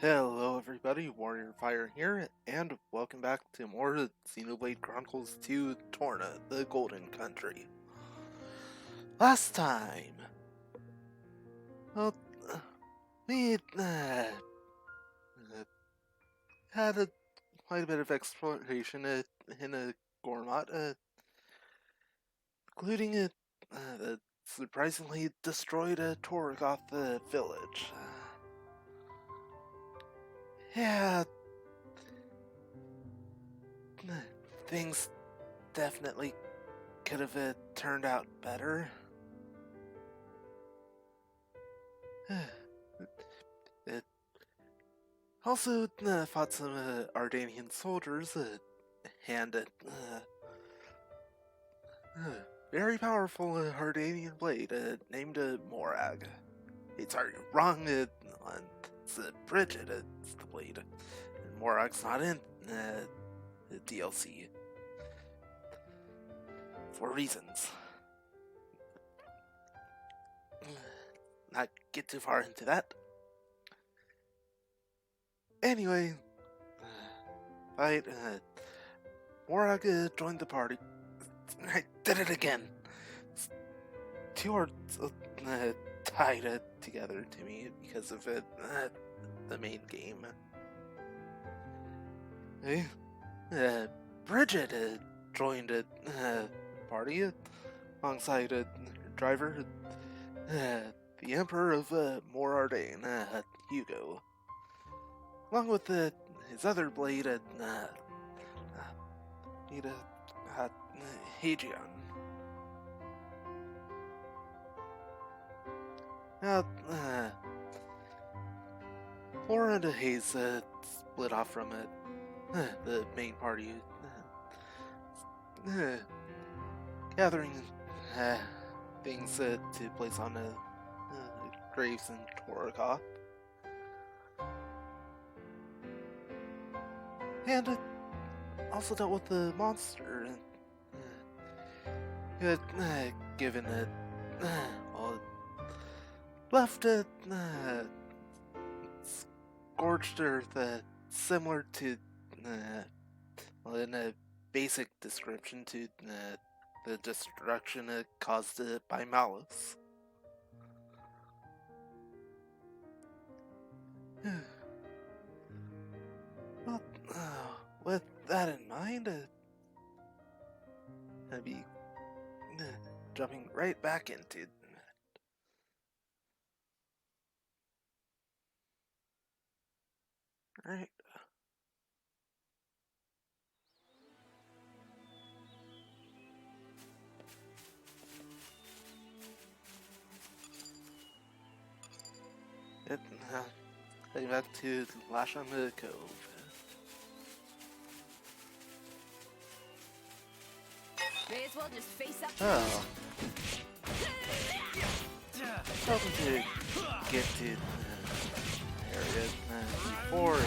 Hello everybody, Warrior Fire here, and welcome back to more Xenoblade Chronicles 2 Torna, the Golden Country. Last time, well, we had quite a bit of exploration in a Gormat, including that surprisingly destroyed a Torgoth village. Yeah, things definitely could have turned out better. It also fought some Ardanian soldiers and a very powerful Ardanian blade named Morag. Sorry, wrong. It's Bridget. It's the blade. And Morag's not in the DLC for reasons. Not get too far into that. Anyway, Morag joined the party. I did it again. Two words tied together to me because of the main game. Bridget joined a party alongside her driver, the Emperor of Morardane, Hugo, along with his other blade, Hagion. Laura and Hayes split off from the main party, gathering things to place on graves in Torna. And also dealt with the monster, given it, left it scorched earth, similar to, in a basic description, to the destruction caused by malice. Well, with that in mind, I'd be jumping right back into it. Alright. Heading back to Lasham Cove. May as well just face up. Oh. Hoping to get to the area before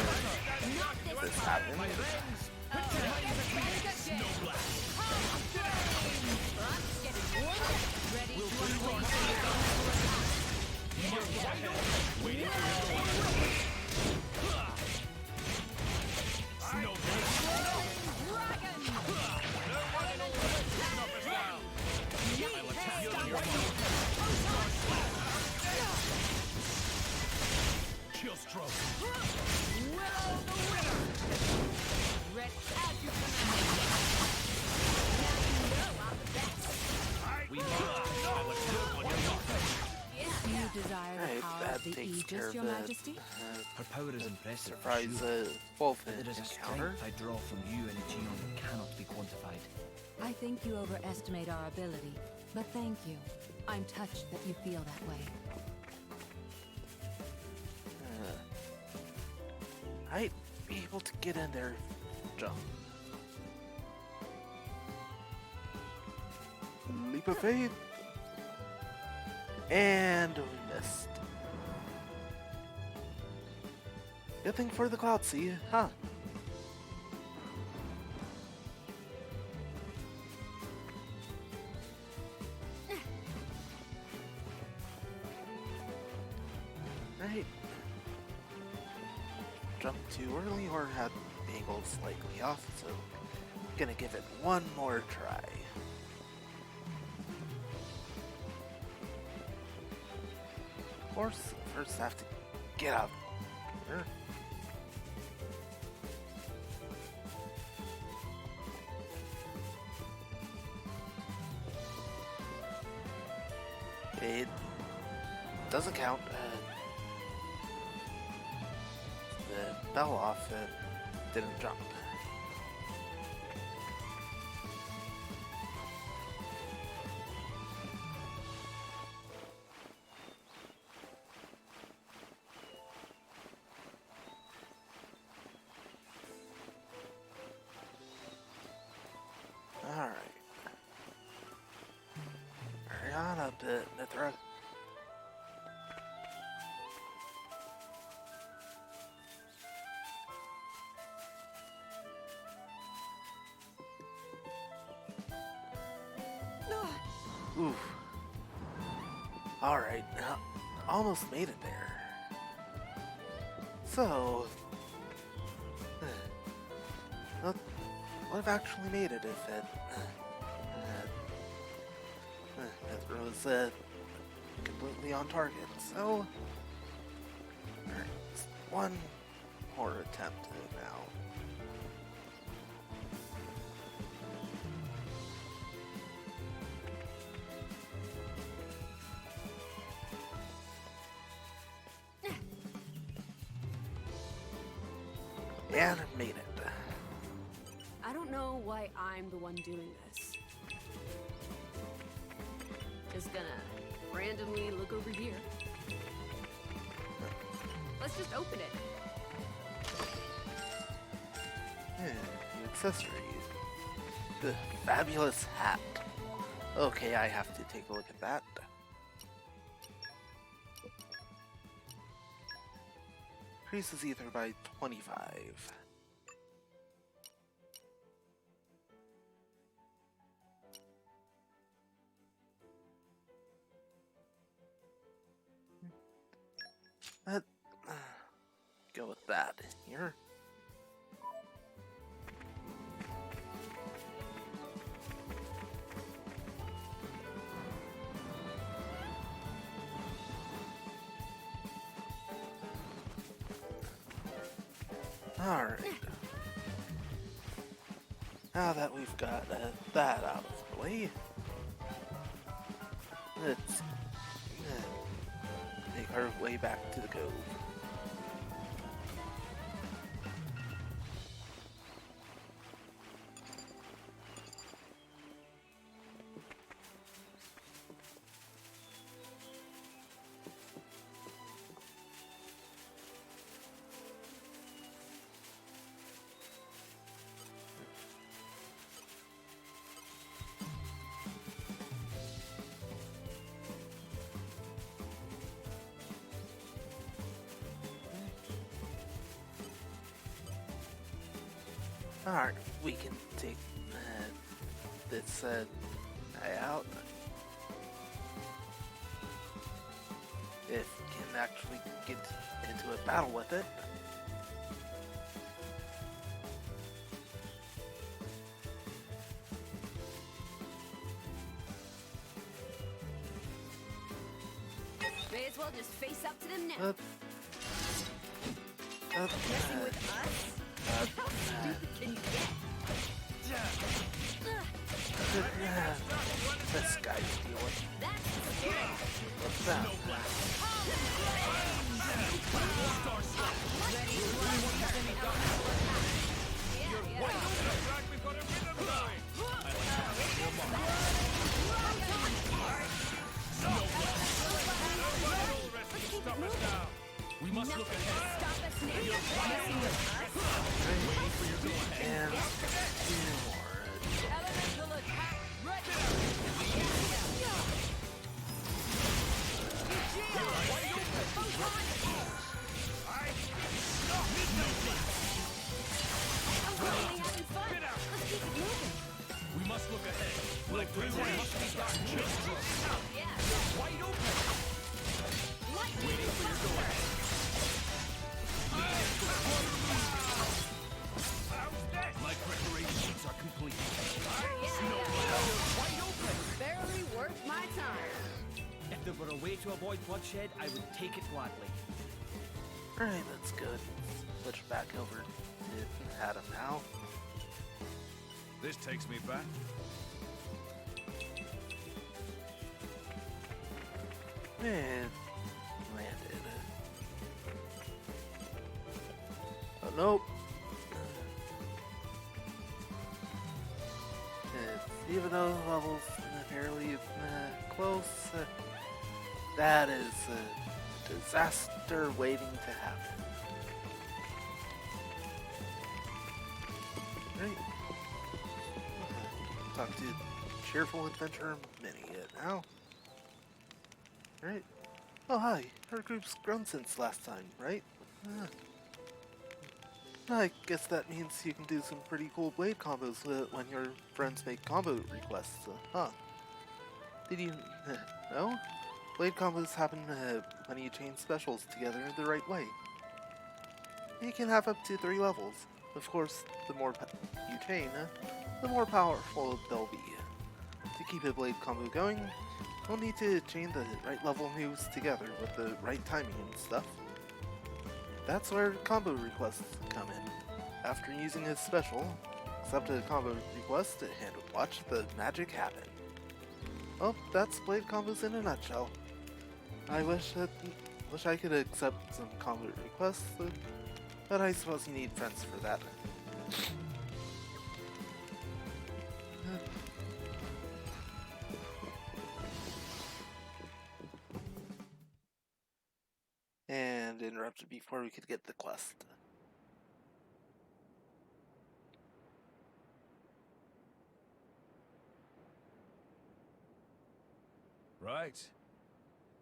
this happens. That takes care of Your Majesty? Her power is impressive. surprise wolf encounter. I draw from you and Geon that cannot be quantified. I think you overestimate our ability, but thank you. I'm touched that you feel that way. I'd be able to get in there, jump. Leap of faith. And we missed. Good thing for the Cloud Sea, huh? Right. jumped too early or had angle slightly off, so gonna give it one more try. Of course, first have to get out here. It doesn't count. The fell off. Didn't jump. All right. Hurry on up, Mithra. Oof. Alright, almost made it there. So, well, would have actually made it if it was completely on target. So, alright, one more attempt now. And made it. I don't know why I'm the one doing this. Just gonna randomly look over here. Let's just open it. New accessory. The fabulous hat. Okay, I have to take a look at that. Increases ether by 25. Go with that here. Alright. Now that we've got that out of the way, let's make our way back to the cove. Alright, we can take this guy out. If we can actually get into a battle with it. May as well just face up to them now. Messing with us? How stupid can you get? This guy's dealing. That's scary. What's that? We must look ahead. Stop us now. Messing with us? Waiting for your go-ahead. And two more. Elemental attack. Ready. We must look ahead. Like we must be dark. Just wide open. Waiting for your go-ahead. avoid bloodshed, I would take it gladly. Alright, that's good. Switch back over to Adam now. This takes me back. And landed. Oh, nope. Even though the level's fairly close, that is a disaster waiting to happen. Right. Talk to Cheerful Adventurer Minnie now. Right. Oh, hi. Our group's grown since last time, right? I guess that means you can do some pretty cool blade combos when your friends make combo requests, huh? Did you know? Blade combos happen when you chain specials together the right way. You can have up to 3 levels. Of course, the more you chain, the more powerful they'll be. To keep a blade combo going, you'll need to chain the right level moves together with the right timing and stuff. That's where combo requests come in. After using his special, accept a combo request and watch the magic happen. Well, that's blade combos in a nutshell. I wish I could accept some combo requests, but I suppose you need friends for that. And interrupted before we could get the quest. Right.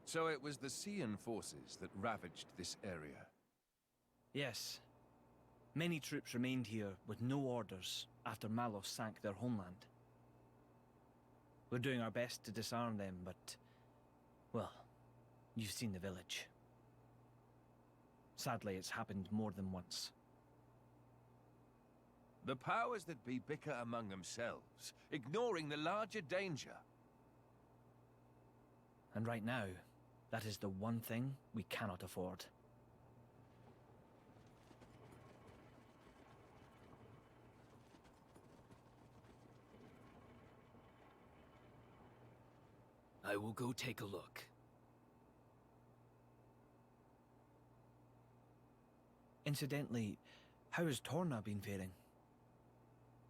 So it was the Sion forces that ravaged this area. Yes. Many troops remained here with no orders after Malos sank their homeland. We're doing our best to disarm them, but... well, you've seen the village. Sadly, it's happened more than once. The powers that be bicker among themselves, ignoring the larger danger. And right now, that is the one thing we cannot afford. I will go take a look. Incidentally, how has Torna been faring?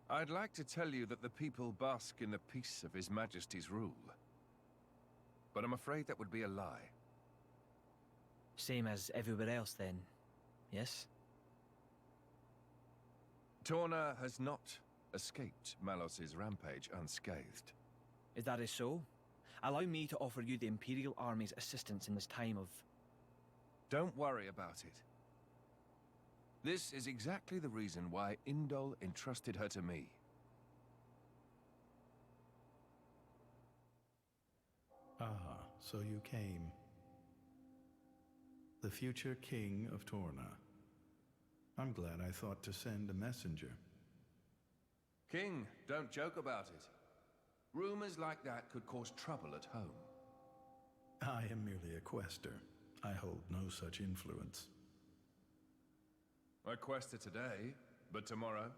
I'd like to tell you that the people bask in the peace of His Majesty's rule. But I'm afraid that would be a lie. Same as everywhere else then, yes? Torna has not escaped Malos's rampage unscathed. If that is so, allow me to offer you the Imperial Army's assistance in this time of... Don't worry about it. This is exactly the reason why Indol entrusted her to me. Ah, so you came. The future king of Torna. I'm glad I thought to send a messenger. King, don't joke about it. Rumors like that could cause trouble at home. I am merely a quester. I hold no such influence. I quested today, but tomorrow?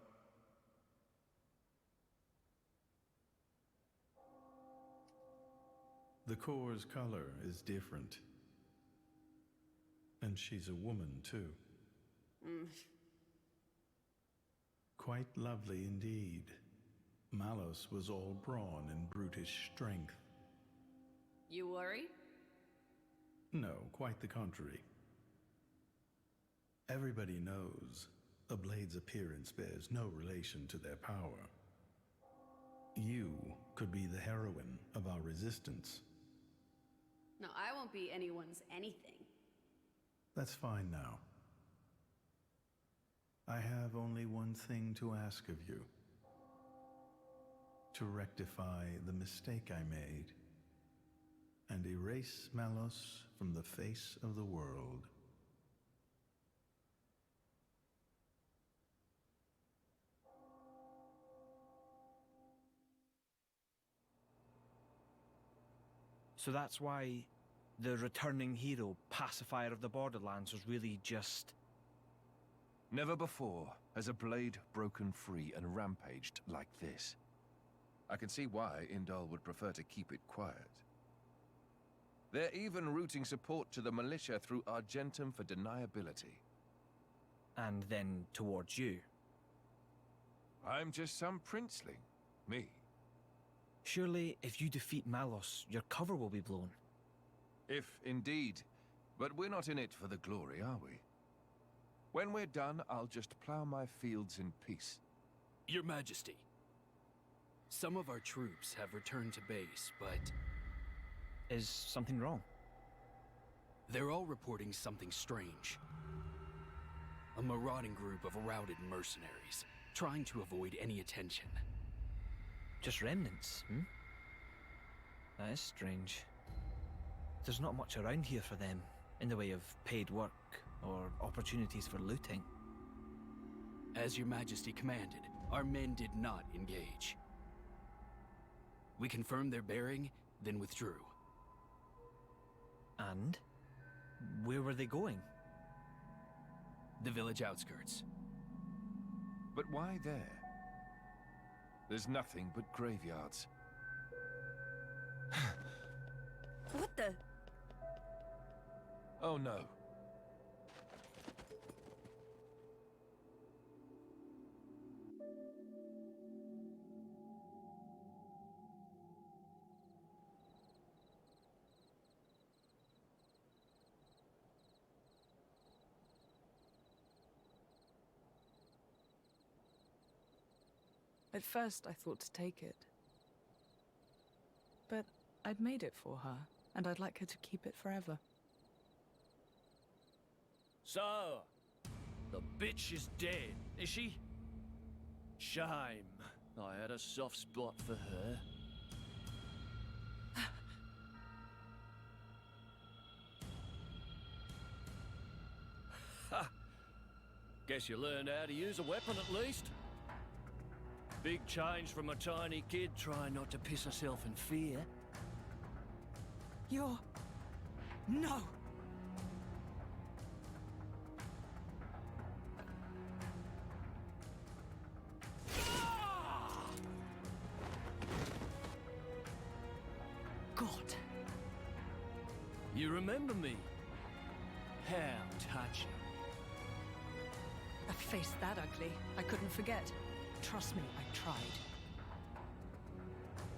The core's color is different. And she's a woman, too. Quite lovely indeed. Malos was all brawn and brutish strength. You worry? No, quite the contrary. Everybody knows a blade's appearance bears no relation to their power. You could be the heroine of our resistance. No, I won't be anyone's anything. That's fine now. I have only one thing to ask of you. To rectify the mistake I made and erase Malos from the face of the world. So that's why the returning hero, pacifier of the Borderlands, was really just... Never before has a blade broken free and rampaged like this. I can see why Indal would prefer to keep it quiet. They're even routing support to the militia through Argentum for deniability. and then towards you. I'm just some princeling. Me. Surely, if you defeat Malos, your cover will be blown. If indeed. But we're not in it for the glory, are we? When we're done, I'll just plow my fields in peace. Your Majesty, some of our troops have returned to base, but Is something wrong? they're all reporting something strange. A marauding group of routed mercenaries, trying to avoid any attention. Just remnants, hmm? That is strange. There's not much around here for them, in the way of paid work or opportunities for looting. As your Majesty commanded, our men did not engage. We confirmed their bearing, then withdrew. And? Where were they going? The village outskirts. But why there? There's nothing but graveyards. What the? Oh no. At first, I thought to take it. But I'd made it for her, and I'd like her to keep it forever. So, the bitch is dead, is she? Shame. I had a soft spot for her. Ha! Guess you learned how to use a weapon at least. Big change from a tiny kid trying not to piss herself in fear. You're... No! God. You remember me? How touching. A face that ugly, I couldn't forget. Trust me, I tried.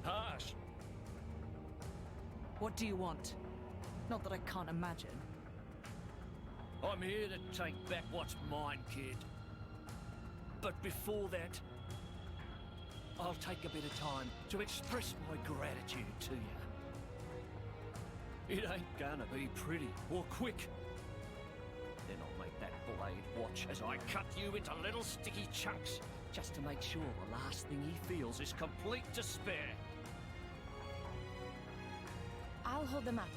Harsh. What do you want? Not that I can't imagine. I'm here to take back what's mine, kid. But before that, I'll take a bit of time to express my gratitude to you. It ain't gonna be pretty or quick. Then I'll make that blade watch as I cut you into little sticky chunks, just to make sure the last thing he feels is complete despair. I'll hold them up.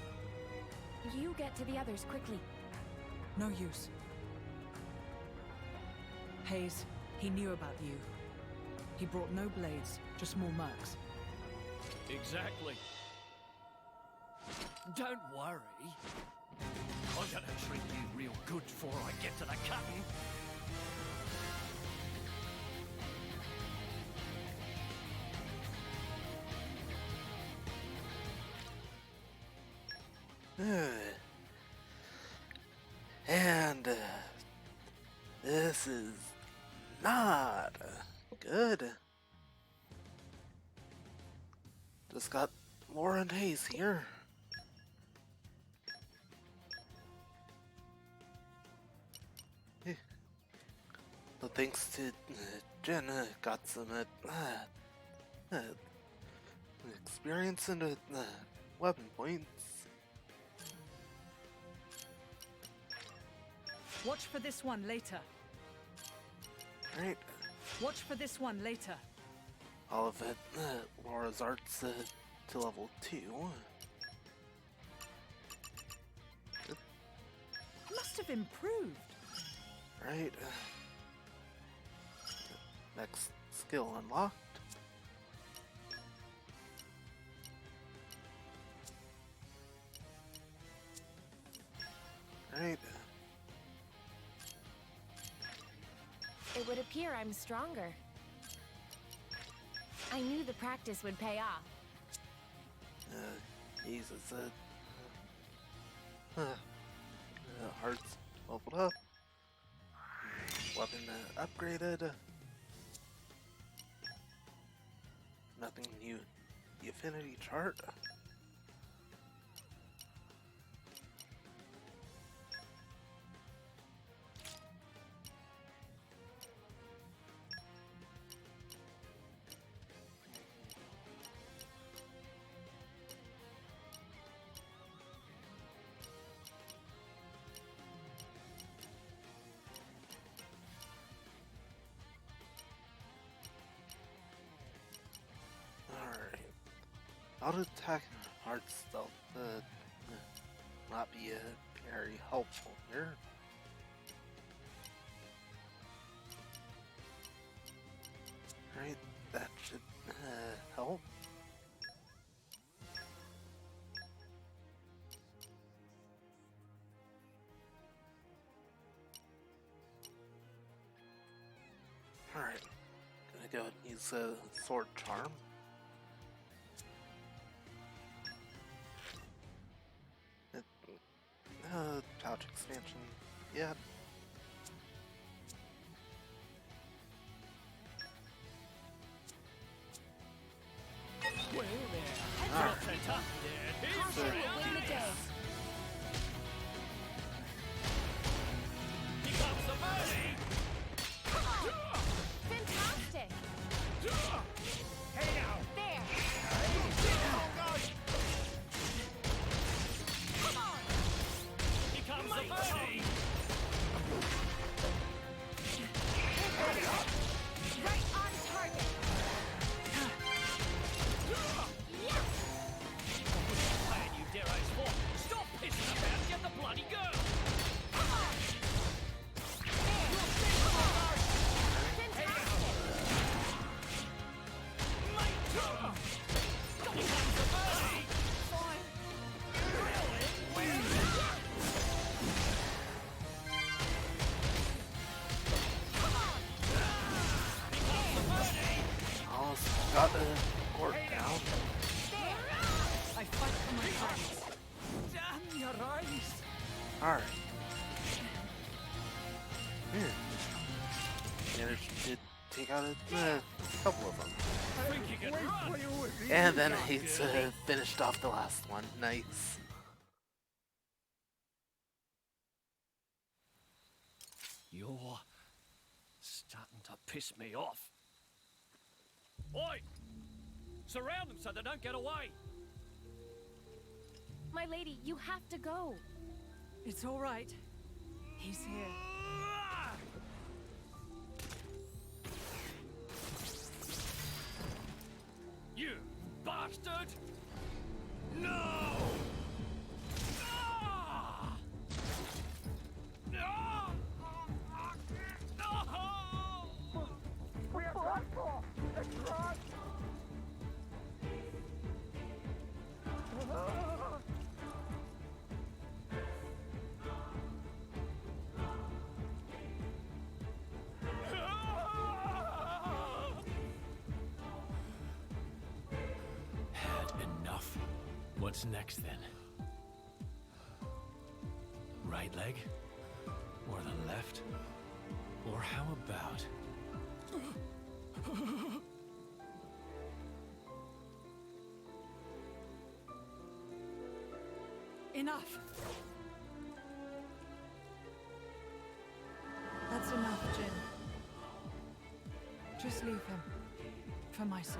You get to the others quickly. No use. Hayes, he knew about you. He brought no blades, just more mercs. Exactly. Don't worry. I'm gonna treat you real good before I get to the cutting. And this is not good. Just got Lauren Hayes here. So thanks to Jen, got some experience and weapon points. Watch for this one later. Right. Watch for this one later. All of it, Laura's arts to level 2. Must have improved. Right. Next skill unlocked. It would appear I'm stronger. I knew the practice would pay off. Jesus. Hearts leveled up. Weapon upgraded. Nothing new. The affinity chart. Auto attack and hard stealth not be very helpful here. Right, that should help. Alright, gonna go and use a sword charm. Pouch expansion, yeah. Well there. Alright. Caution will win the day. Here comes the birdie! Come on! Fantastic! Hey now! There! Oh God! Come on! Here comes the birdie! Right on target! Yes! Man, you dare ace for! Stop pissing about and get the bloody girl! Come on! There! Come on! Fantastic! Mate! Here comes the birdie! Fine! Come on! Here comes the birdie! Almost got the board down. There! I fight for my friends. Damn your eyes! Alright. Managed to take out a couple of them. Think you can run? And then he's finished off the last one. Nice. You're starting to piss me off. Oi! Surround them so they don't get away! My lady, you have to go. It's all right. He's here. You bastard! No! Ah! Ah! No! Had enough. What's next then? Right leg? Or the left? Or how about... Enough! That's enough, Jin. Just leave him. For my sake.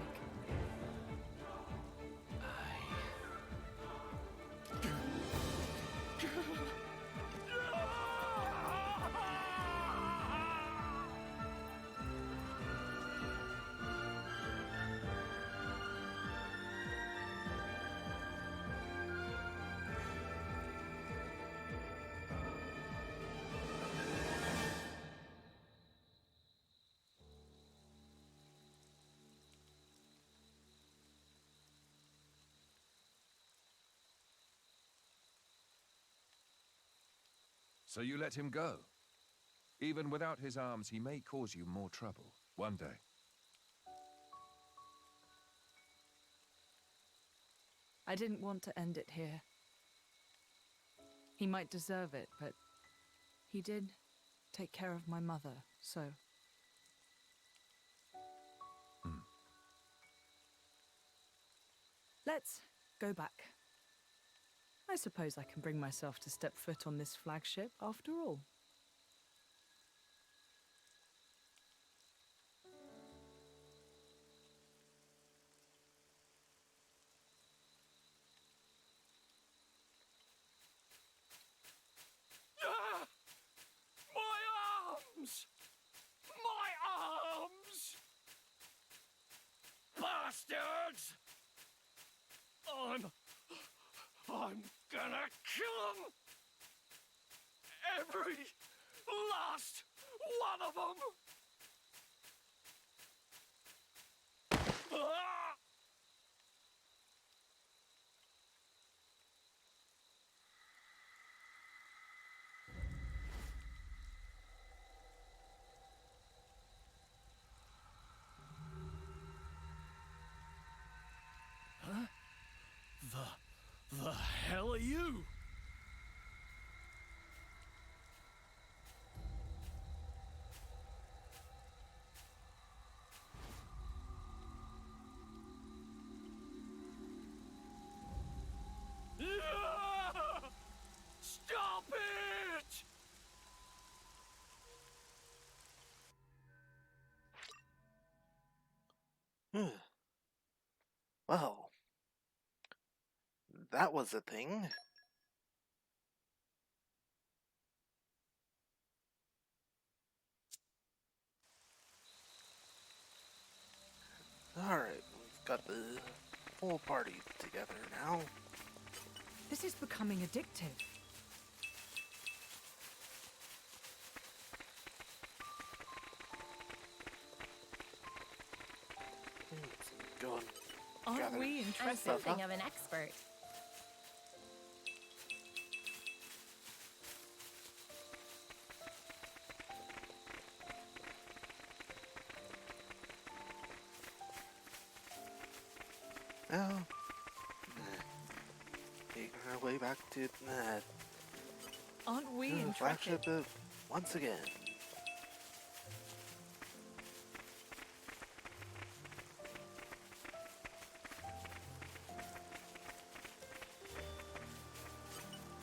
So you let him go? Even without his arms, he may cause you more trouble one day. I didn't want to end it here. He might deserve it, but he did take care of my mother, so... Let's go back. I suppose I can bring myself to step foot on this flagship after all. Ah! My arms! My arms! Bastards! I'm gonna kill them! Every last one of them! Ah! Huh? The hell are you? Ah! Stop it! Well, that was a thing. Alright, we've got the full party together now. This is becoming addictive. Let's go and Aren't gather we I'm interested? something of an expert. Well, making our way back to Aren't we the intrepid? flagship once again.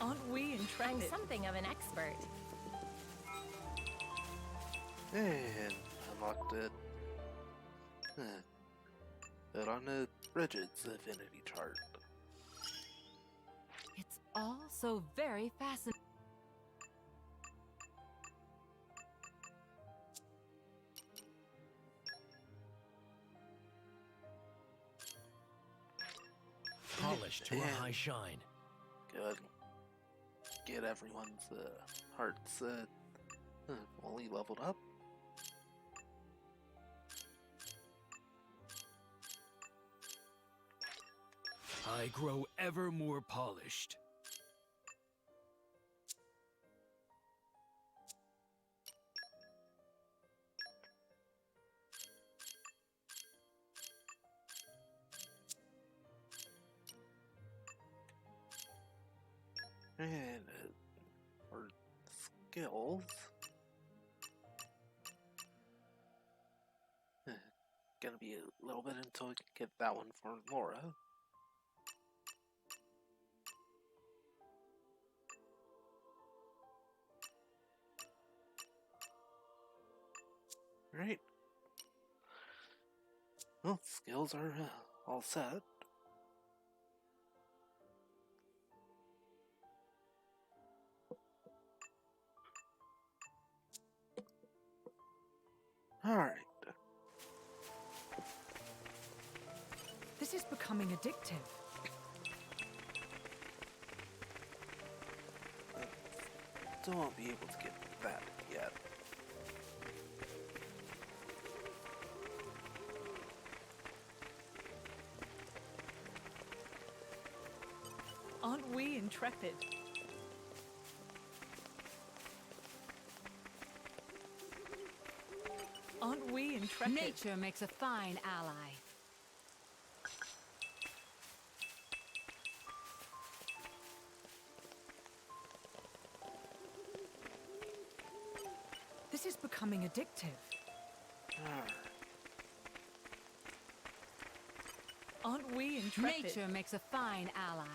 Aren't we I'm intrepid? something of an expert. And unlocked it. Put on the Bridget's affinity chart. It's all so very fascinating. Polished to a And high shine. good. Get everyone's hearts fully leveled up. I grow ever more polished. And for skills, gonna be a little bit until we can get that one for Laura. Right. Well, skills are all set. Alright. This is becoming addictive. Still won't be able to get that yet. Aren't we intrepid? intrepid? Nature makes a fine ally. This is becoming addictive. Aren't we intrepid? Nature makes a fine ally.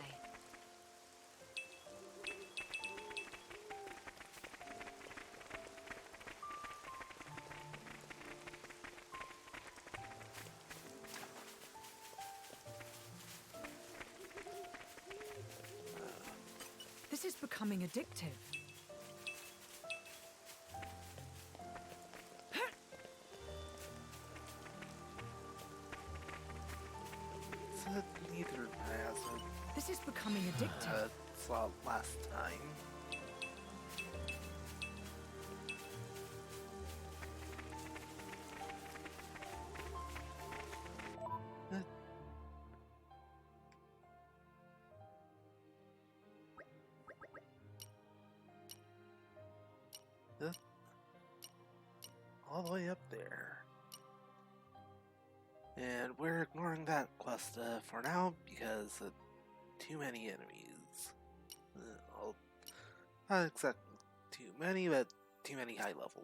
This is becoming addictive. Neither has This is becoming addictive. saw last time. All the way up there. And we're ignoring that quest for now because too many enemies. Well, not exactly too many, but too many high level.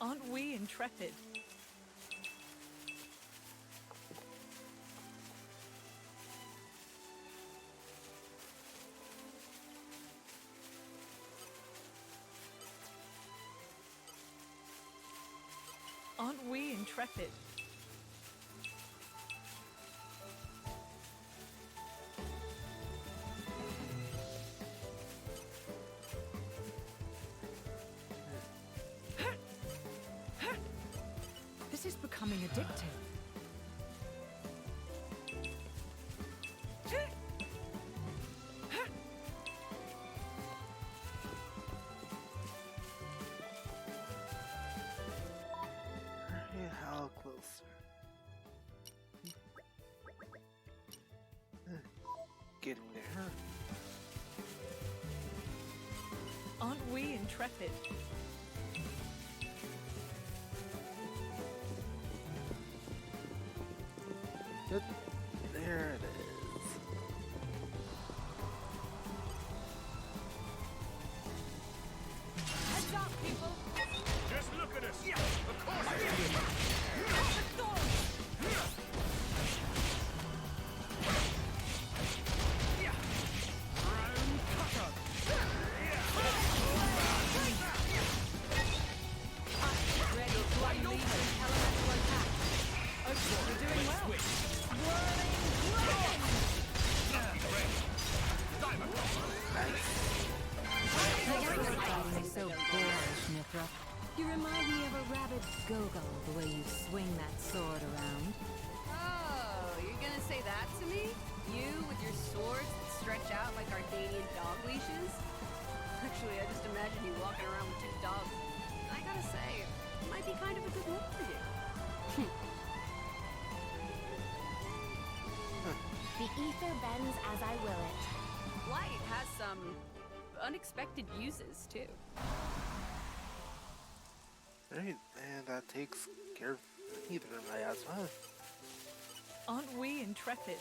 Aren't we intrepid? Aren't we intrepid? This is becoming addictive. How close? Getting there. Aren't we intrepid? There it is. Heads up, people! Just look at us! Yeah, of course! So boorish, Mithra. You remind me of a rabid Gogol, the way you swing that sword around. Oh, you're gonna say that to me? You with your swords that stretch out like Ardanian dog leashes? Actually, I just imagine you walking around with two dogs. I gotta say, it might be kind of a good look for you. The ether bends as I will it. Light has some unexpected uses, too. Right, and that takes care of either miasma. Aren't we intrepid?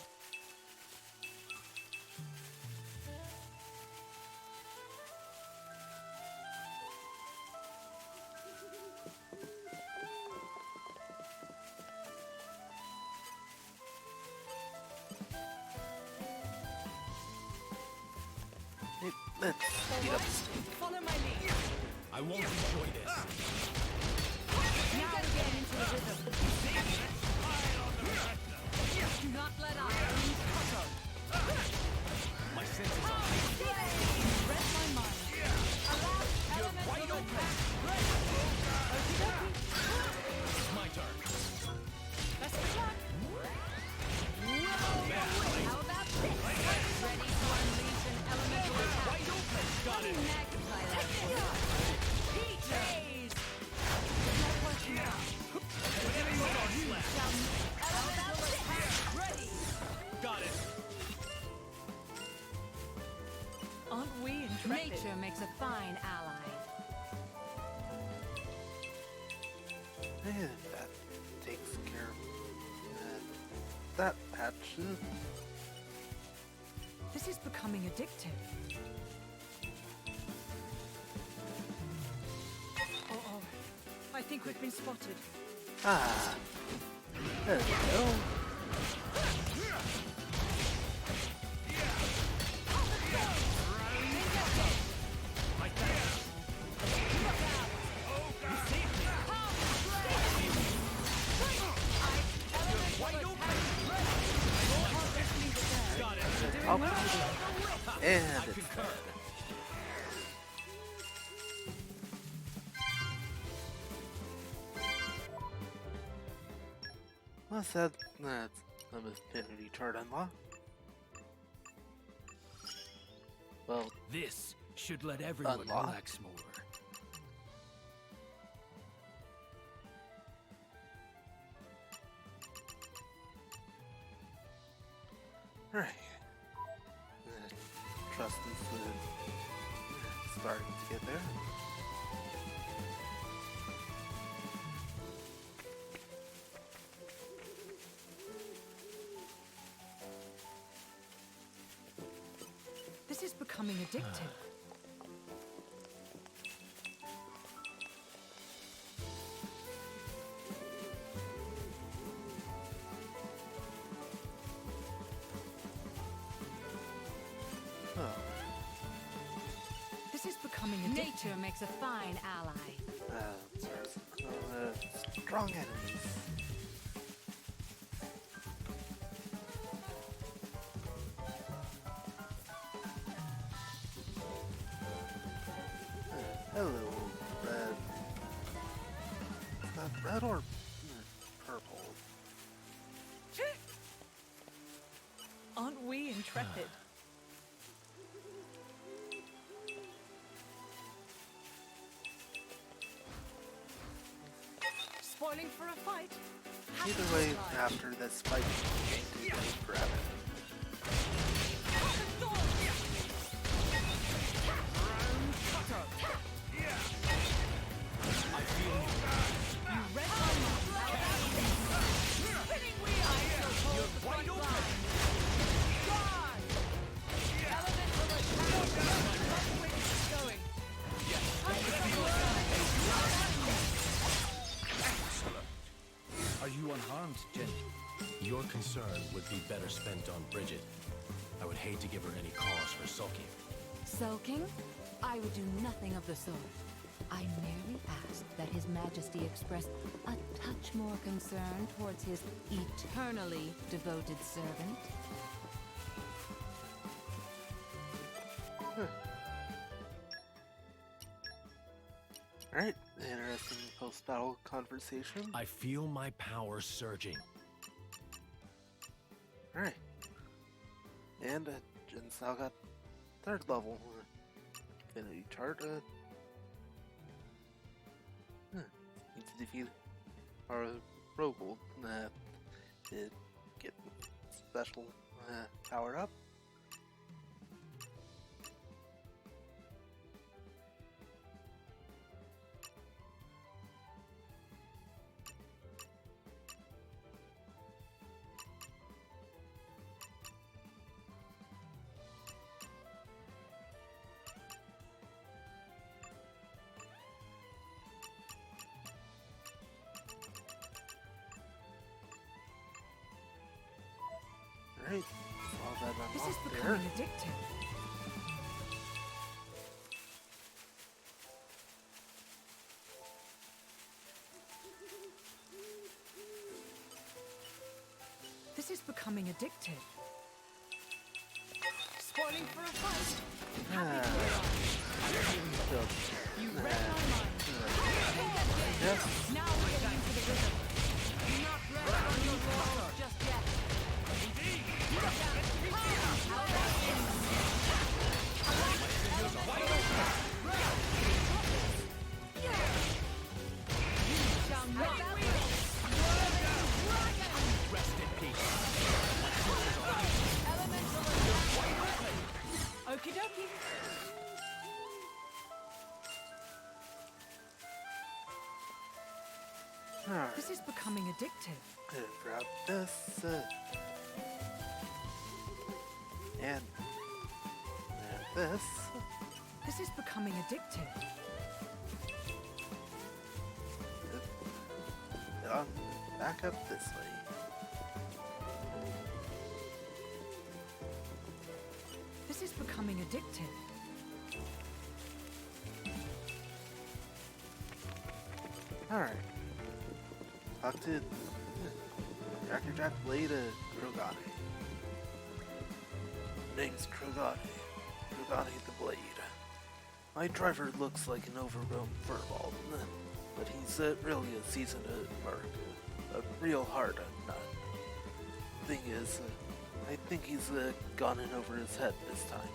Let's speed up. Follow my lead. I won't enjoy this. Now we're getting into the rhythm. Do not let iron cut out. My senses are heightened. Read my mind. Allow element wide of open. attack. It's my turn. Best of luck. How about this? Ready to unleash an elemental attack? Wide open. Got it. Magnify that force. Peaches. Not working out. Enemy mode on slash. intrepid. Nature makes a fine ally. And that takes care of that patch. This is becoming addictive. Uh-oh. I think we've been spotted. Ah, there we go. Up. And it's dead. Well said, that's an affinity chart unlocked. Well, This should let everyone Unlock. relax more. alright. Trust is starting to get there. This is becoming addictive. Oh, This is becoming addictive. Nature makes a fine ally. strong enemies. Hello, red. Is that red or purple? Aren't we intrepid? Spoiling for a fight. Either way, after this fight, I'm going to grab it. I feel You read my mind. Spinning wheel. I shall hold the front line. Guard. Elemental attack. Love the way this is going. Are you unharmed, Jin? Your concern would be better spent on Bridget. I would hate to give her any cause for sulking. Sulking? I would do nothing of the sort. I merely asked that His Majesty express a touch more concern towards his eternally devoted servant. Alright, interesting post-battle conversation. I feel my power surging. Alright. And Jin's now got 3rd level affinity chart. Need to defeat our Rogel to get special powered up. Alright, all that This is unlocked there. becoming addictive. This is becoming addictive. Spoiling for a fight. You read my mind. Yes. Now we're getting into the rhythm. Not ready on your laurels just yet. rest in peace. Okie dokie. Alright, This is becoming addictive. grab this, and this. This is becoming addictive. Back up this way. This is becoming addictive. Alright. Talk to Cracker Jack Blade Krogane. Name's Krogane. Krogane the Blade. My driver looks like an overgrown furball, but he's really a seasoned merc. A real hard nut. Thing is, I think he's gone in over his head this time.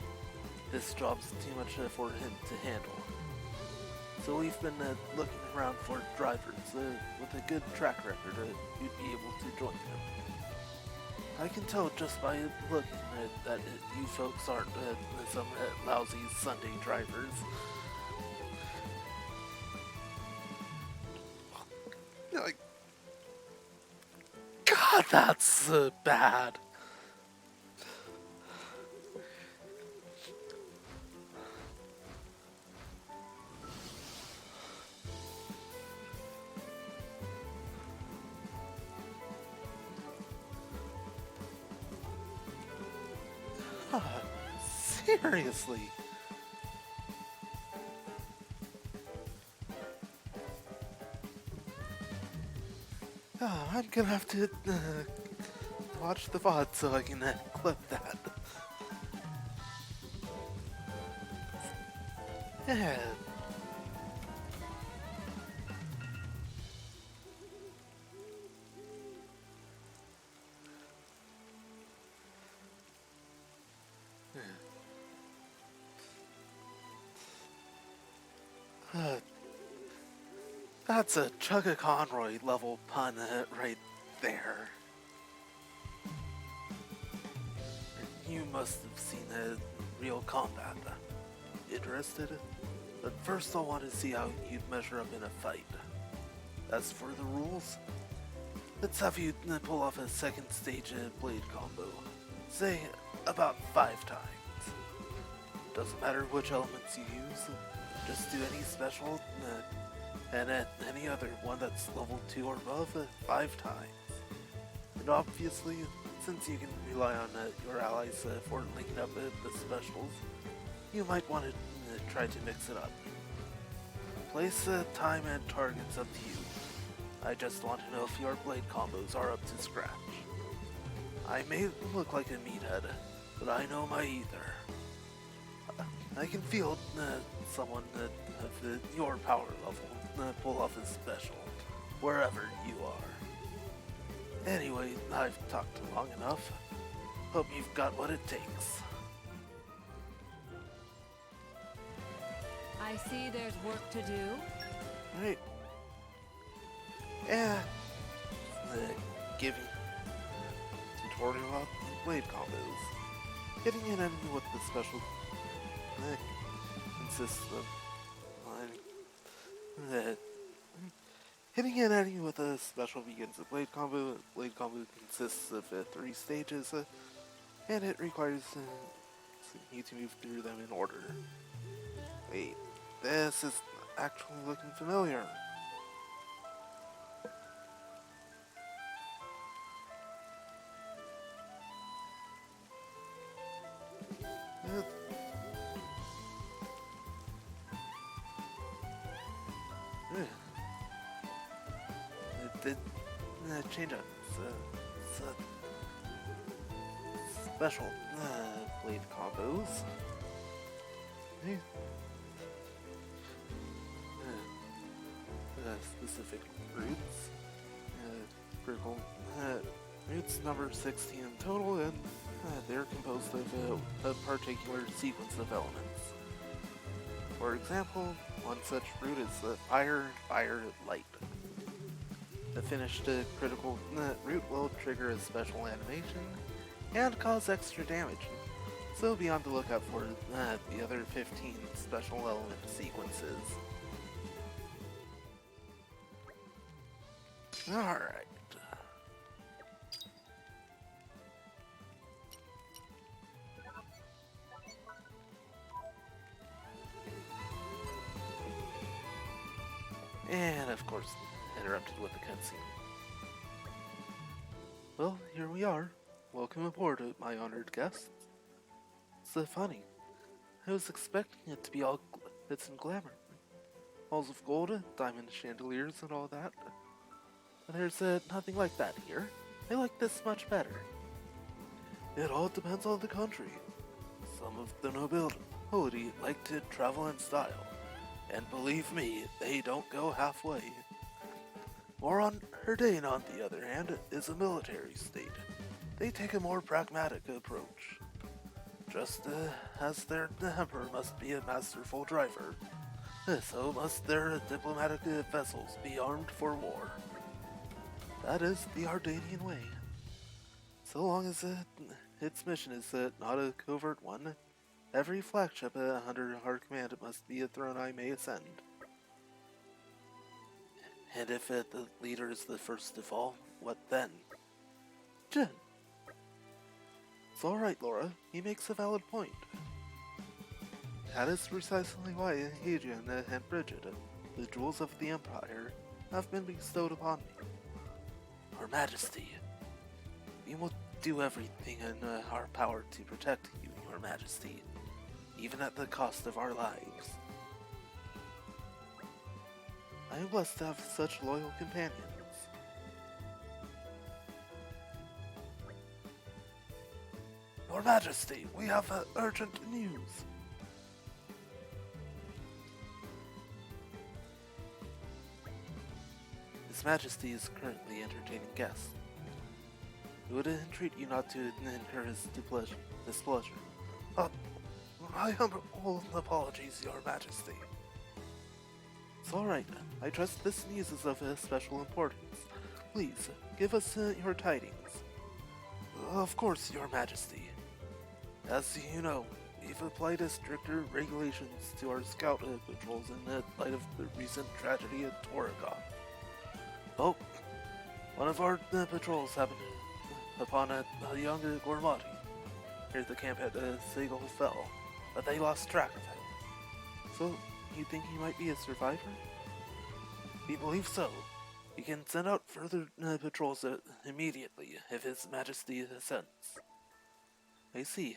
This job's too much for him to handle. So we've been looking around for drivers with a good track record who'd be able to join him. I can tell just by looking that you folks aren't some lousy Sunday drivers. Like, God, that's bad. Seriously. I'm gonna have to watch the VOD so I can clip that. Yeah. That's a Chugga Conroy level pun right there. You must have seen real combat. Interested? But first I'll want to see how you'd measure up in a fight. As for the rules, let's have you pull off a second stage blade combo. Say, about 5 times. Doesn't matter which elements you use, just do any special and any other one that's level 2 or above 5 times. And obviously, since you can rely on your allies for linking up the specials, you might want to try to mix it up. Place time and targets up to you. I just want to know if your blade combos are up to scratch. I may look like a meathead, but I know my ether. I can feel someone of your power level pull off a special, wherever you are. Anyway, I've talked long enough. Hope you've got what it takes. I see there's work to do. Right. Yeah. Giving tutorial about blade combos. Hitting an enemy with the special consists of hitting an enemy with a special begins a blade combo. Blade combo consists of 3 stages, and it requires you to move through them in order. Wait, this is actually looking familiar. It did change up. It's special blade combos. Specific roots. Critical roots number 16 in total, and they're composed of a particular sequence of elements. For example, one such root is fire, light. The finished critical root will trigger a special animation and cause extra damage, so be on the lookout for the other 15 special element sequences. Alright. And of course, interrupted with the cutscene. Well, here we are. Welcome aboard, my honored guests. So funny. I was expecting it to be all glitz and glamour. Halls of gold, diamond chandeliers, and all that. But there's nothing like that here. I like this much better. It all depends on the country. Some of the nobility like to travel in style. And believe me, they don't go halfway. AIRDATE, on the other hand, is a military state. They take a more pragmatic approach. Just as their emperor must be a masterful driver, so must their diplomatic vessels be armed for war. That is the Ardanian way. So long as its mission is not a covert one, every flagship under our command must be a throne I may ascend. And if the leader is the first to fall, what then? Jin. It's alright, Laura. He makes a valid point. That is precisely why Hadrian and Bridget, the jewels of the Empire, have been bestowed upon me. Your Majesty, we will do everything in our power to protect you, Your Majesty, even at the cost of our lives. I am blessed to have such loyal companions. Your Majesty, we have urgent news. His Majesty is currently entertaining guests. It would entreat you not to incur his displeasure. My humble apologies, Your Majesty. It's alright. I trust this news is of special importance. Please, give us your tidings. Of course, Your Majesty. As you know, we've applied stricter regulations to our scout patrols in light of the recent tragedy at Torna. Oh, one of our patrols happened upon a young Gormati near the camp at Segal Fell, but they lost track of him. So, you think he might be a survivor? We believe so. We can send out further patrols immediately if His Majesty assents. I see.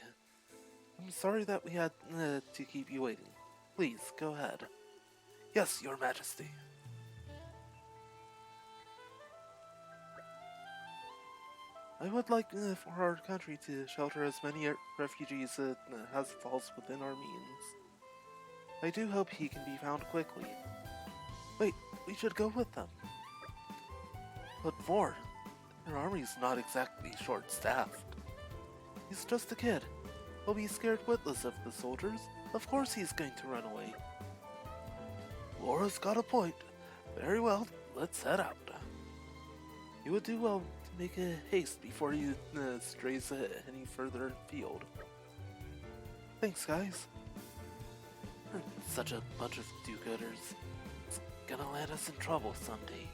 I'm sorry that we had to keep you waiting. Please, go ahead. Yes, Your Majesty. I would like for our country to shelter as many refugees as falls within our means. I do hope he can be found quickly. Wait, we should go with them. But Vord, their army's not exactly short-staffed. He's just a kid. He'll be scared witless of the soldiers. Of course he's going to run away. Laura's got a point. Very well, let's head out. You would do well to make a haste before you strays any further afield. Thanks, guys. Such a bunch of do-gooders. It's gonna land us in trouble someday.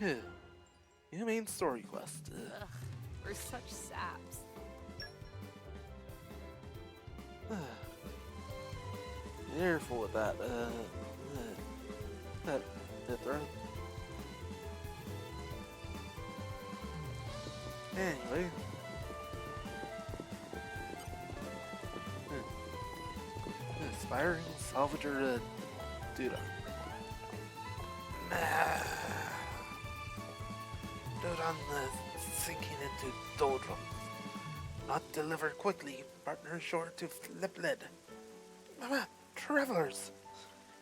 You mean story quest. Ugh, we're such saps. Careful with that, that throw. Anyway. Aspiring salvager, Duda. Dudan sinking into doldrums. Not delivered quickly, partner sure to flip lid. Travelers!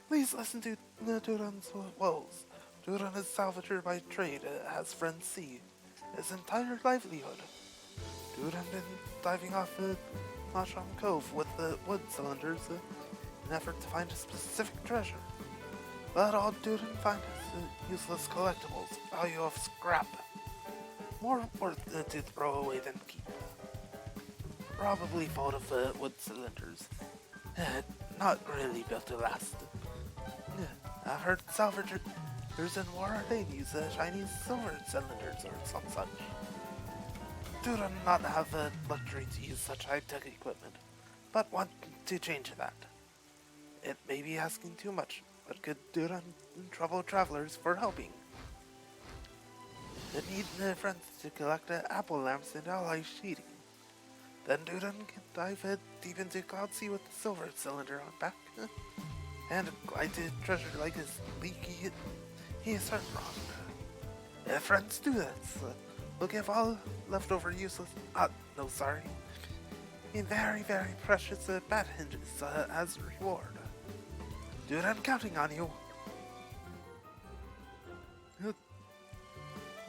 Please listen to Dudan's woes. Dudan is salvager by trade, as friends see. His entire livelihood. Dudan been diving off Masham Cove with the wood cylinders in an effort to find a specific treasure. But all Dudan finds is useless collectibles, value of scrap. More worth to throw away than keep. Probably fault of wood cylinders. Not really built to last. I heard There's in war they use Chinese silver cylinders or some such. Do not have the luxury to use such high-tech equipment, but want to change that. It may be asking too much, but could Duran trouble travelers for helping. They need friends to collect apple lamps and ally sheeting. Then Duran can dive deep into Cloud Sea with the silver cylinder on back, and glide to treasure like his leaky. He is certain wrong. Friends do this. We'll give all leftover useless. No, sorry. In very, very precious bat hinges as reward. Dude, I'm counting on you.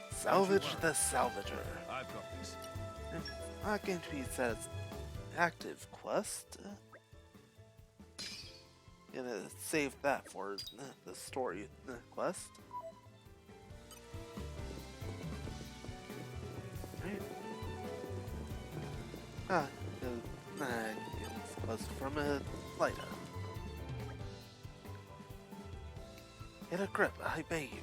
Salvage the Salvager. I've got this. Not going to be said as active quest. Gonna save that for the story quest. Right. Quest from Lyda. Get a grip, I beg you.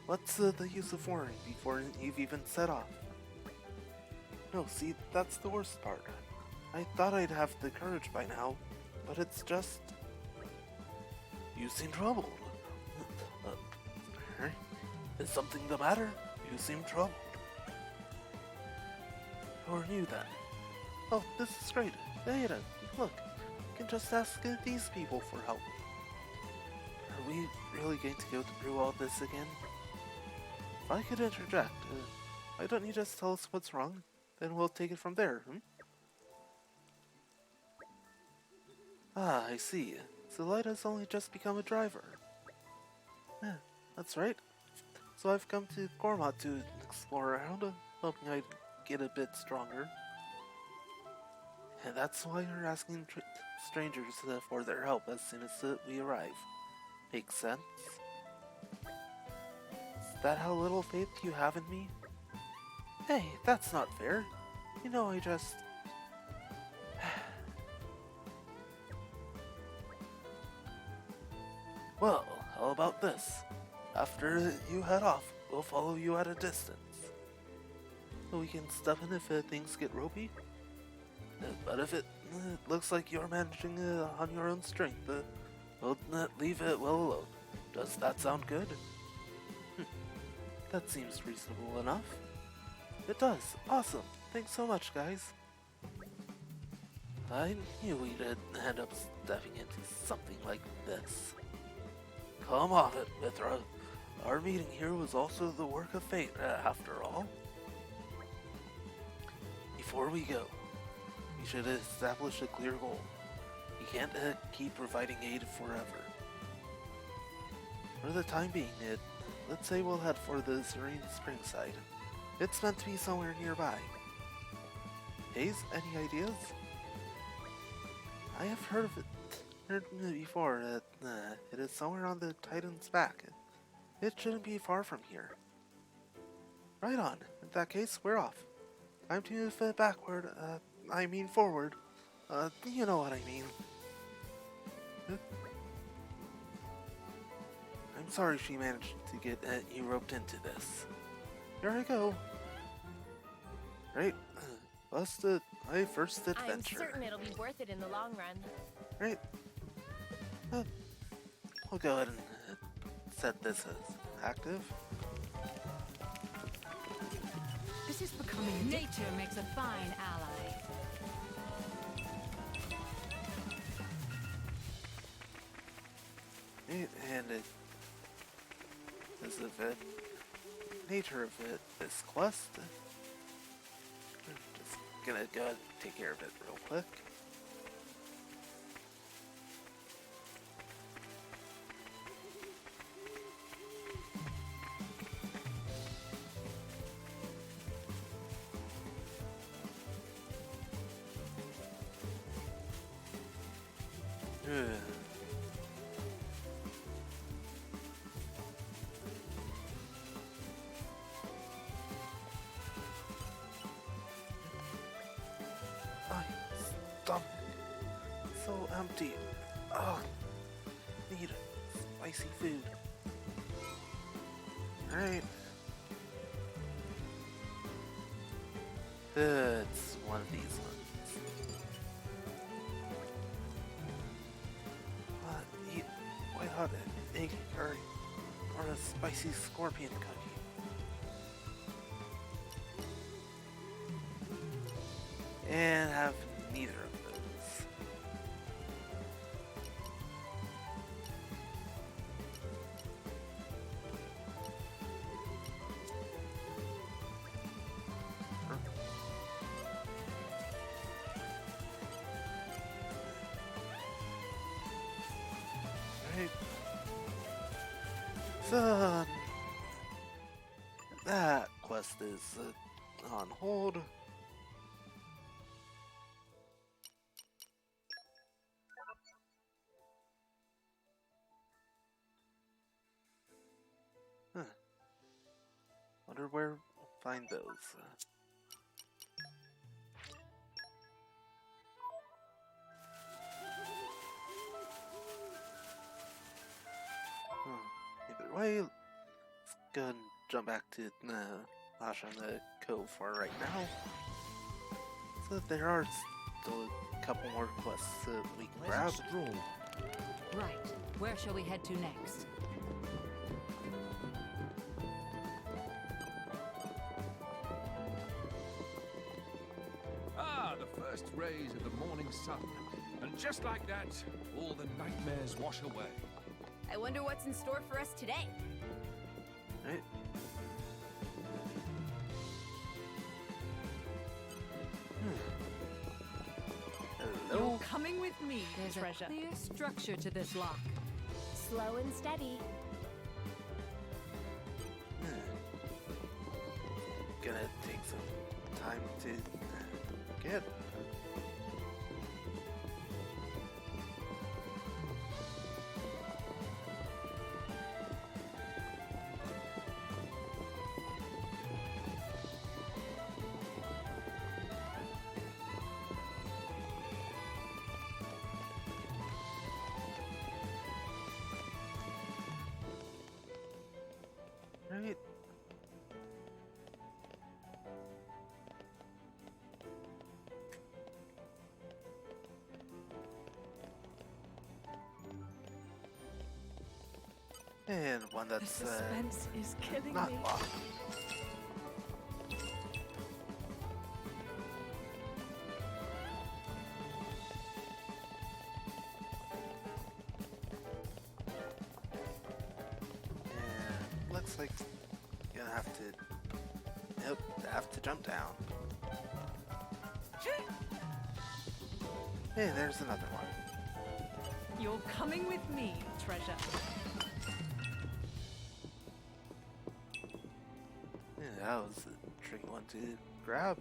What's the use of worrying before you've even set off? No, see, that's the worst part. I thought I'd have the courage by now, but it's just... You seem troubled. Is something the matter? You seem troubled. Who are you then? Oh, this is great. Ada, look, you can just ask these people for help. Are we really going to go through all this again? If I could interject, why don't you just tell us what's wrong? Then we'll take it from there, Ah, I see. So Lyda's only just become a driver. Yeah, that's right. So I've come to Gormat to explore around, hoping I'd get a bit stronger. And that's why you're asking strangers for their help as soon as we arrive. Makes sense? Is that how little faith you have in me? Hey, that's not fair. You know, I just... Well, how about this? After you head off, we'll follow you at a distance. We can step in if things get ropey. But if it looks like you're managing on your own strength, we'll leave it well alone. Does that sound good? That seems reasonable enough. It does. Awesome. Thanks so much, guys. I knew we'd end up stepping into something like this. Come off it, Mithra. Our meeting here was also the work of fate, after all. Before we go, we should establish a clear goal. We can't keep providing aid forever. For the time being, let's say we'll head for the Serene Spring side. It's meant to be somewhere nearby. Hayes, any ideas? I have heard of it before. It is somewhere on the Titan's back. It shouldn't be far from here. Right on. In that case, we're off. Time to move backward. I mean forward. You know what I mean. I'm sorry she managed to get you roped into this. Here I go. Right. Busted my first adventure. I'm certain it'll be worth it in the long run. Right. We'll go ahead and set this as active. This is becoming nature makes a fine ally. Right, and this is the nature of this quest. I'm just gonna go ahead and take care of it real quick. My stomach, so empty. Oh, need spicy food. Alright. It's one of these ones. Eat white hot egg curry or a spicy scorpion cookie. And have neither of those. Right. So that quest is on hold. Huh. Wonder where we'll find those. Either way, let's go and jump back to Asha and the Cove for right now. So there are still a couple more quests that we can grab. Right. Where shall we head to next? Ah, the first rays of the morning sun. And just like that, all the nightmares wash away. I wonder what's in store for us today. Right. Hello? You're coming with me, There's treasure. a clear structure to this lock. Slow and steady. Gonna take some time to get. Right. And one The that's suspense is killing not me. locked. And looks like you're gonna have to. Yep, have to jump down. Hey, there's another one. You're coming with me, treasure. Yeah, that was a tricky one to grab.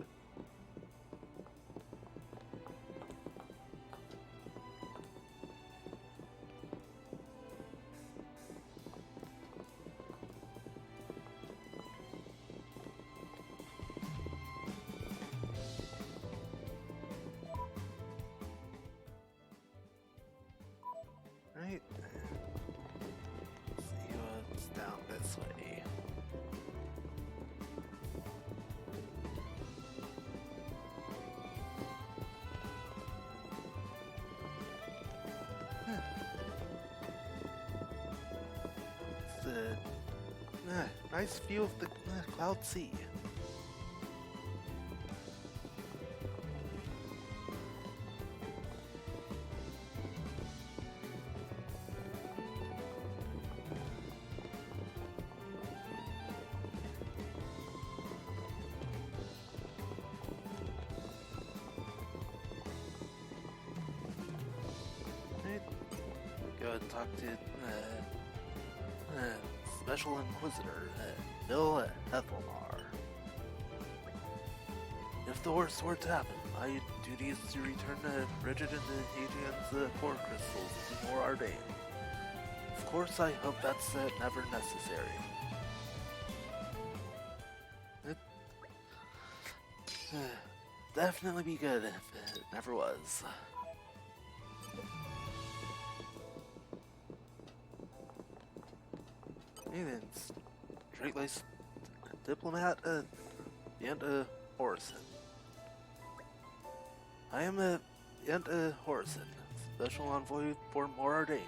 Right. Let's see what's down this way. It's a nice view of the Cloud Sea. Right. Go and talk to Special Inquisitor Bill Ethelmar. If the worst were to happen, my duty is to return Bridget and the Hadrian's core crystals to more Ardane. Of course, I hope that's never necessary. It definitely be good if it never was. And then straight-laced diplomat, and Horizon. I am Horizon, Special Envoy for Morardain.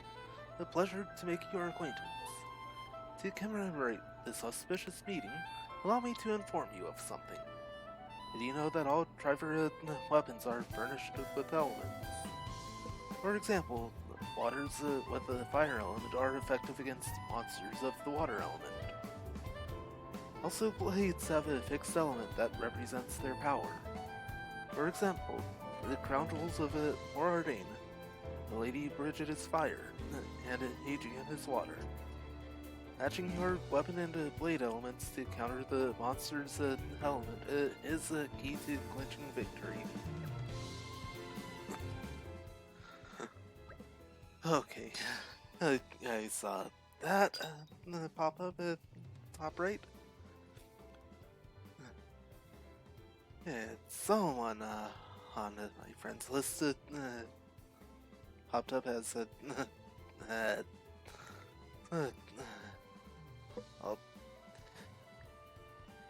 A pleasure to make your acquaintance. To commemorate this auspicious meeting, allow me to inform you of something. Did you know that all Triver weapons are furnished with elements? For example, waters with the fire element are effective against monsters of the water element. Also, blades have a fixed element that represents their power. For example, the crown jewels of Morardain, the Lady Bridget is fire, and Aegean is water. Matching your weapon and blade elements to counter the monster's element is a key to clinching victory. Okay, I saw that pop up at top right. Yeah, someone on my friends list popped up as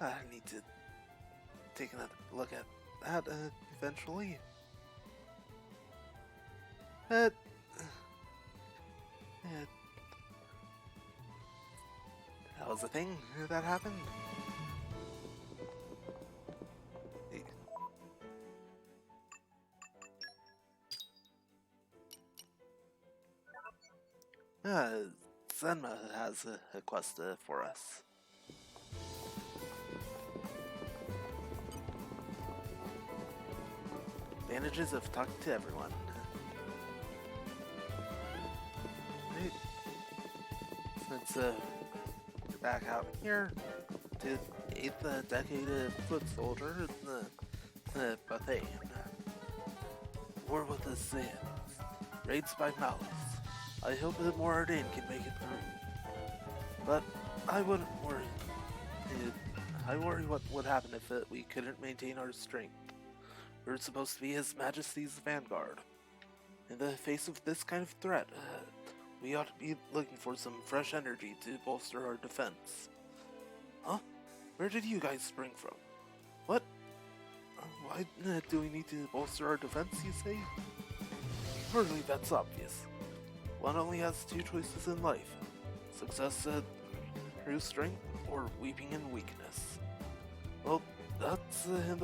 I need to take another look at that eventually. That was a thing that happened. Zenma has a quest for us. Advantages of talking to everyone. Right. Since we're back out here to 8th decade foot soldier, the Bethane. War with the Sands. Raids by Malice. I hope that Morardain can make it through. But I wouldn't worry. I worry what would happen if we couldn't maintain our strength. We're supposed to be His Majesty's vanguard. In the face of this kind of threat, we ought to be looking for some fresh energy to bolster our defense. Huh? Where did you guys spring from? What? Why do we need to bolster our defense, you say? Surely that's obvious. One only has two choices in life. Success through strength, or weeping in weakness. Well, that's in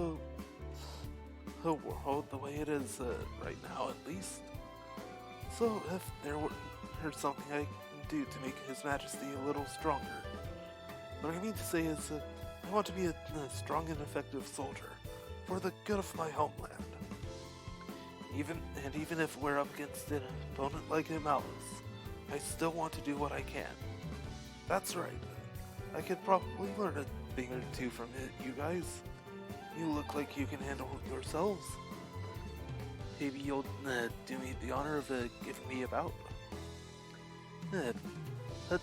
the world the way it is right now, at least. So, if there's something I can do to make His Majesty a little stronger. What I mean to say is, I want to be a strong and effective soldier, for the good of my homeland. Even if we're up against an opponent like Malice, I still want to do what I can. That's right. I could probably learn a thing or two from you guys. You look like you can handle yourselves. Maybe you'll do me the honor of giving me a bout.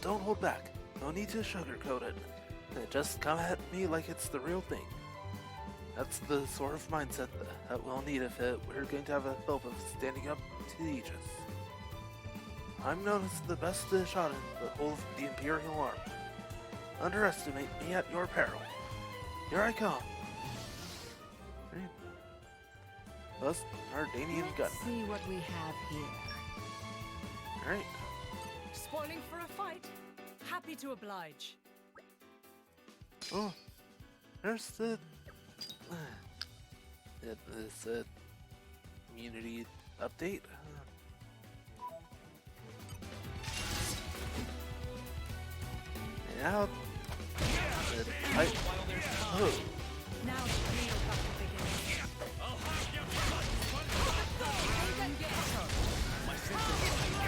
Don't hold back. No need to sugarcoat it. Just come at me like it's the real thing. That's the sort of mindset that we'll need if we're going to have a hope of standing up to the Aegis. I'm known as the best shot in the whole of the Imperial Army. Underestimate me at your peril. Here I come. Thus, Ardanian gun. Let's see what we have here. Alright. Spoiling for a fight? Happy to oblige. Oh, there's this community update. Now, oh. Now the real battle begins.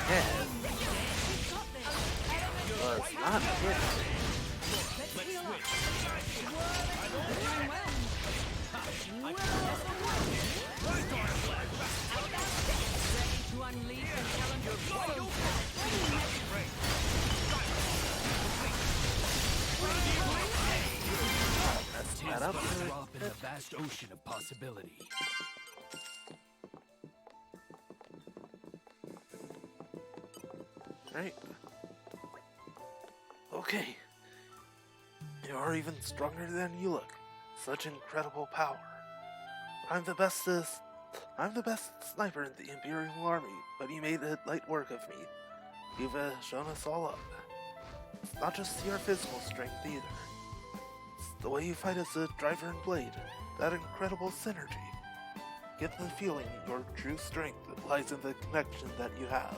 Yeah. Well, it's not hit. Let's heal up. Doing well. Ready to unleash and challenge your foes. Tis but a drop in the vast ocean of possibility. Right. Okay. You're even stronger than you look. Such incredible power. I'm the best sniper in the Imperial Army, but you made it light work of me. You've shown us all up. It's not just your physical strength either. It's the way you fight as a driver and blade. That incredible synergy. Get the feeling your true strength lies in the connection that you have.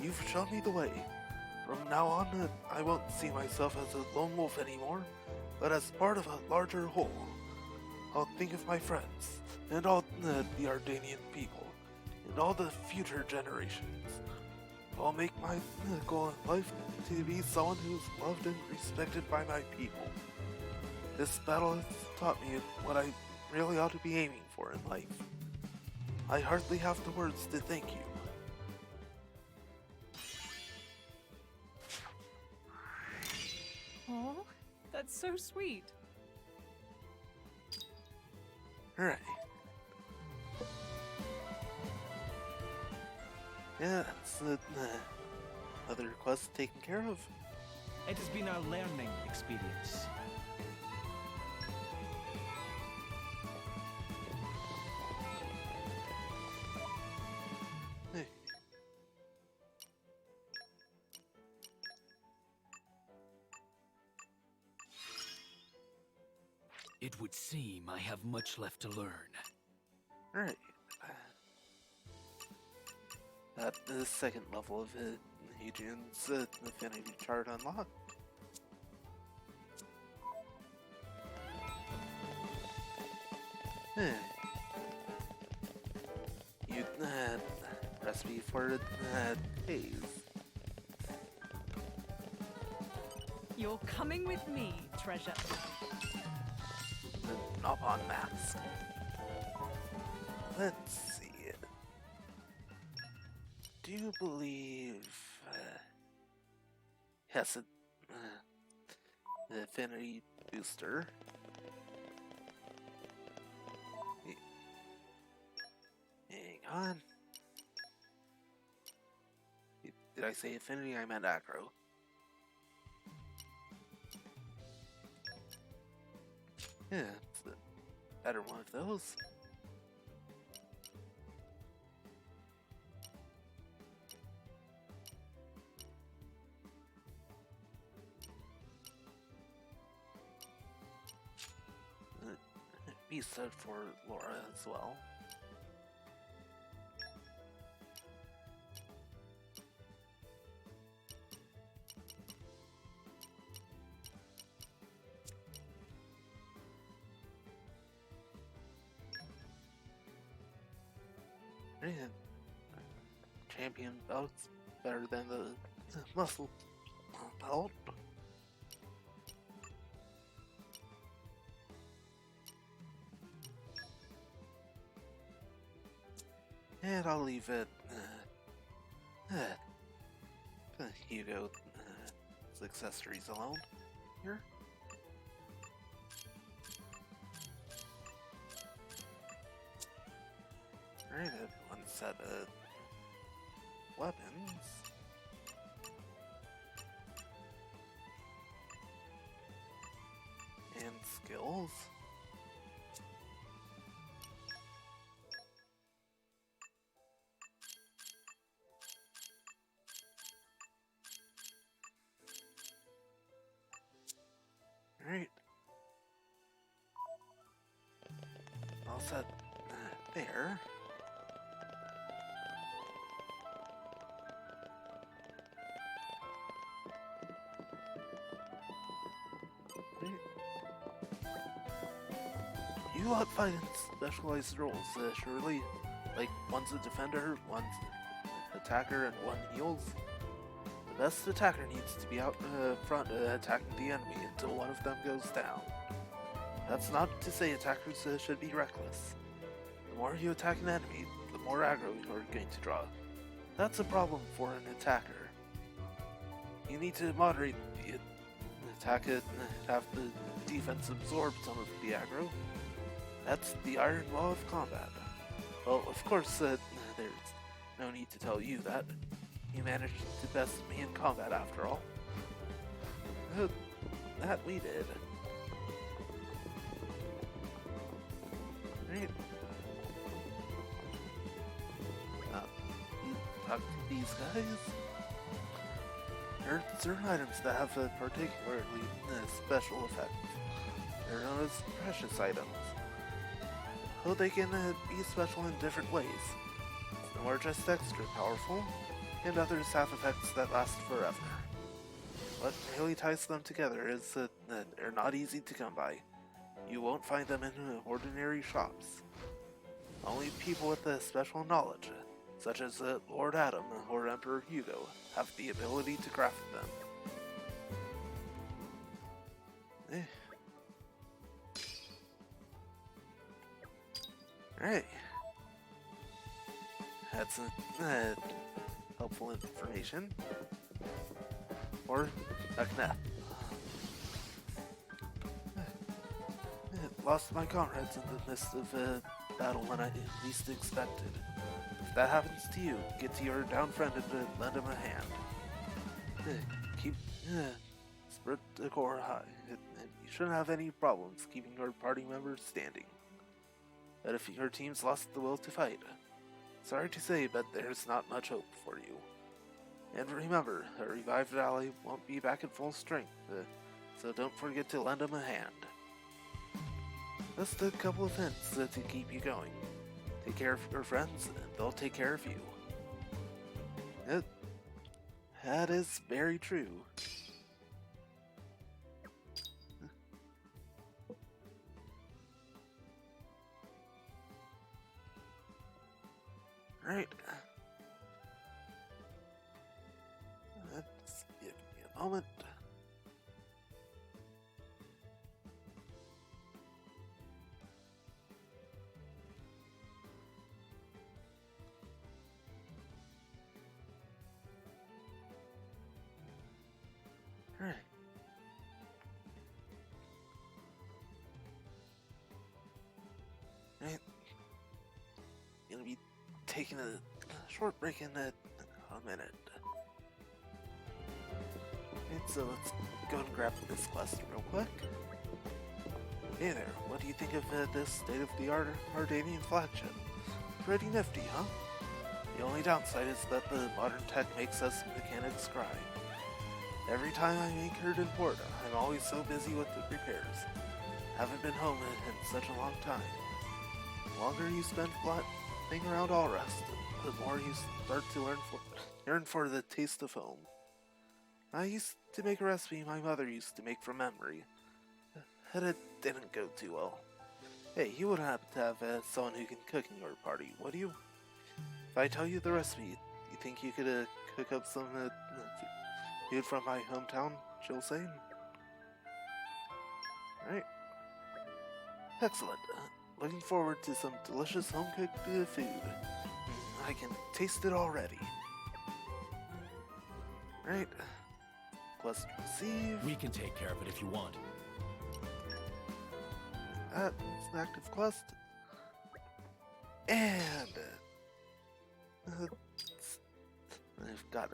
You've shown me the way. From now on, I won't see myself as a lone wolf anymore, but as part of a larger whole. I'll think of my friends, and all the Ardanian people, and all the future generations. I'll make my goal in life to be someone who's loved and respected by my people. This battle has taught me what I really ought to be aiming for in life. I hardly have the words to thank you. Oh, that's so sweet. Alright. Yeah, that's other quest taken care of. It has been a learning experience. Hey. It would seem I have much left to learn. Alright. At the second level of Hadrian's affinity chart unlocked. You recipe for haze. You're coming with me, treasure. The knob-on mask. Let's see. Do you believe? Yes, the affinity booster. Hang on. Did I say affinity? I meant aggro. Yeah, it's the better one of those. Be said for Laura as well. Yeah. Champion belt's better than the muscle belt. And I'll leave it, Hugo, accessories alone here. Alright, one set of weapons. And skills. Alright. All set there. You lot fight in specialized roles, surely. Like, one's a defender, one's an attacker, and one heals. The best attacker needs to be out front attacking the enemy until one of them goes down. That's not to say attackers should be reckless. The more you attack an enemy, the more aggro you're going to draw. That's a problem for an attacker. You need to moderate the attack and have the defense absorb some of the aggro. That's the iron law of combat. Well, of course, there's no need to tell you that. You managed to best me in combat after all. that we did. Right. Talk to these guys. There are certain items that have a particularly special effect. They're known as precious items. Though they can be special in different ways. Some are just extra powerful, and others have effects that last forever. What really ties them together is that they're not easy to come by. You won't find them in ordinary shops. Only people with special knowledge, such as Lord Adam or Emperor Hugo, have the ability to craft them. Alright. That's helpful information. Or a knap. Lost my comrades in the midst of a battle when I least expected. If that happens to you, get to your down friend and lend him a hand. Keep spirit the core high, and you shouldn't have any problems keeping your party members standing. But if your team's lost the will to fight, sorry to say, but there's not much hope for you. And remember, a revived ally won't be back at full strength, so don't forget to lend him a hand. Just a couple of hints to keep you going. Take care of your friends, and they'll take care of you. That is very true. Right. Let's give me a moment. All right. Right. Gonna be taking a short break in a minute. Right, so let's go and grab this quest real quick. Hey there, what do you think of this state-of-the-art Ardanian flagship? Pretty nifty, huh? The only downside is that the modern tech makes us mechanics cry. Every time I make her to port, I'm always so busy with the repairs. Haven't been home in such a long time. The longer you spend flying around Allrest, the more you start to yearn for the taste of home. I used to make a recipe my mother used to make from memory, and it didn't go too well. Hey, you wouldn't happen to have someone who can cook in your party, would you? If I tell you the recipe, you think you could cook up some food from my hometown, Jilsane? Right. Excellent. Looking forward to some delicious home-cooked food. I can taste it already. Right. Quest received. We can take care of it if you want. That's an active quest. And I've got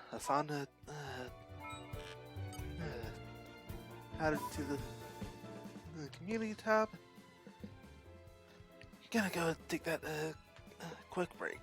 Hassan added to the community tab. Gonna go take that quick break.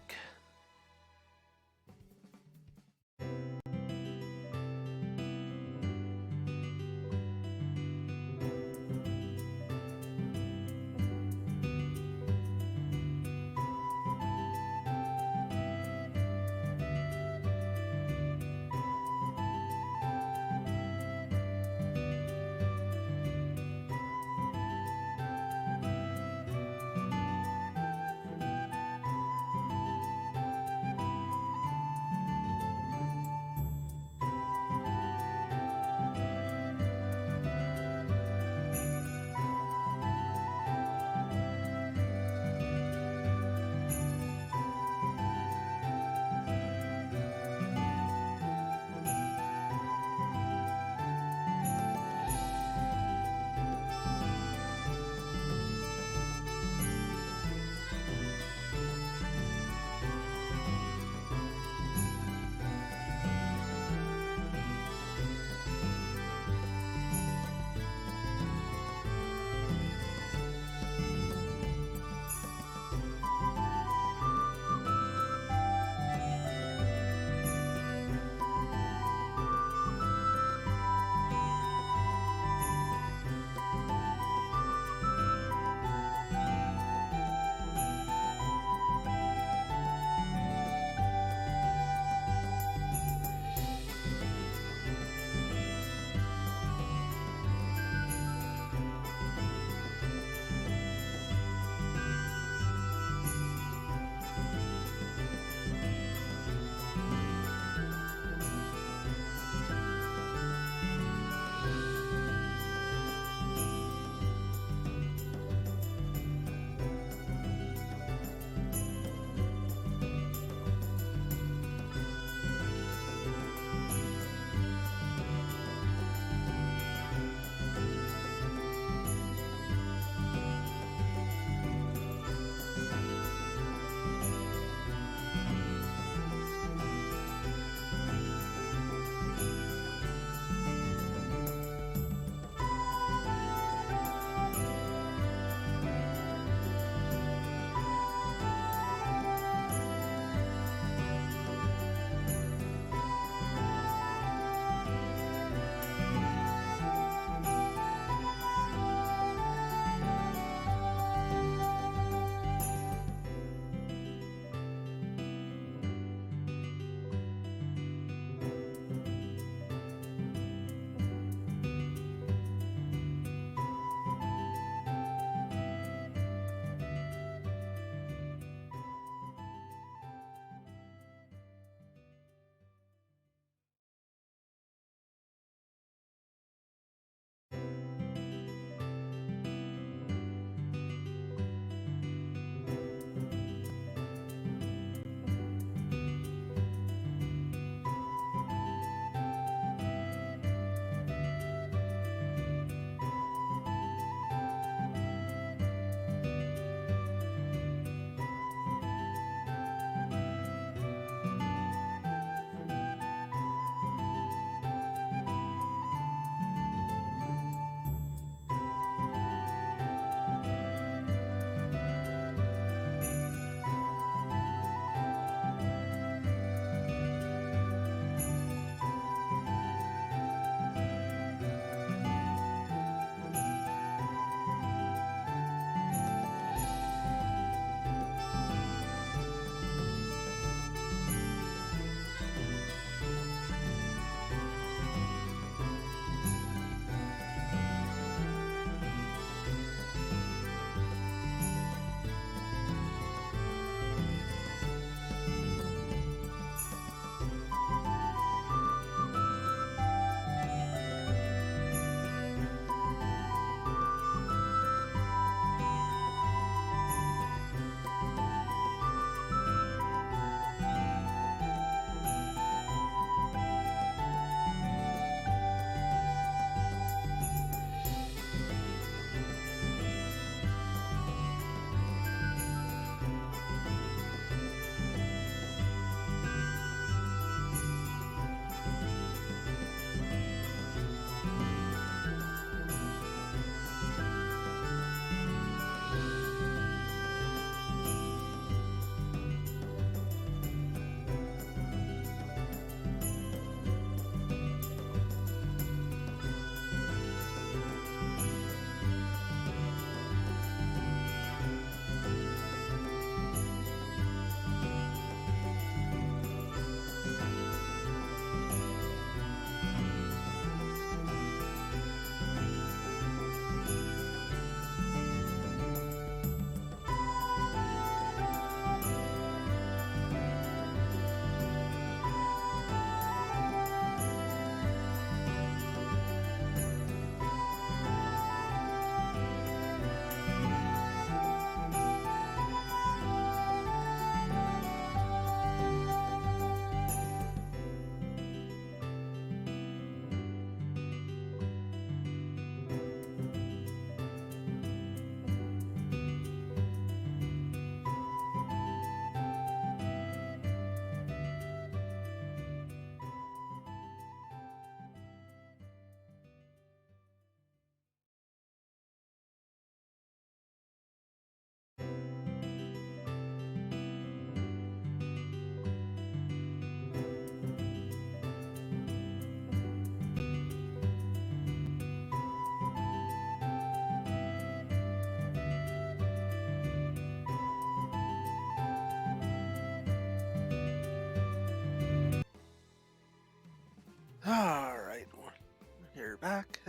back.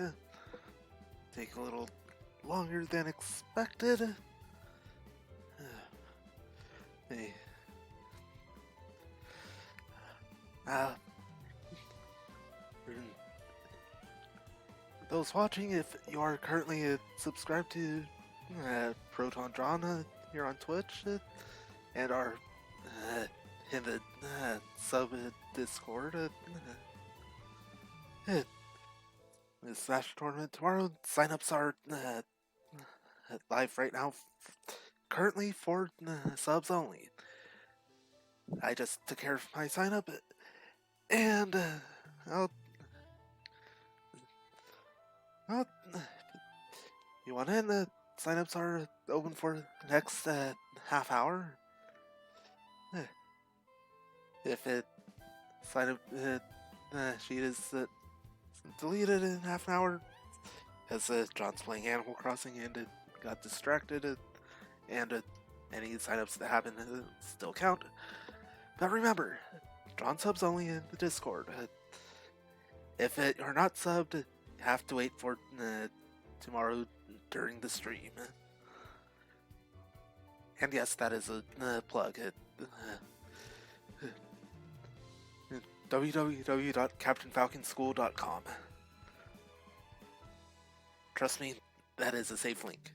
Take a little longer than expected. Hey. For those watching, if you are currently subscribed to Proton Drawn here on Twitch, and are in the sub Discord, the Smash tournament tomorrow. Signups are live right now, currently for subs only. I just took care of my sign up, and you want in? Signups are open for the next half hour. If it sign up sheet is deleted in half an hour, as John's playing Animal Crossing and it got distracted, and any signups that happen still count. But remember, John subs only in the Discord. If you're not subbed, you have to wait for tomorrow during the stream. And yes, that is a plug. www.captainfalconschool.com. Trust me, that is a safe link.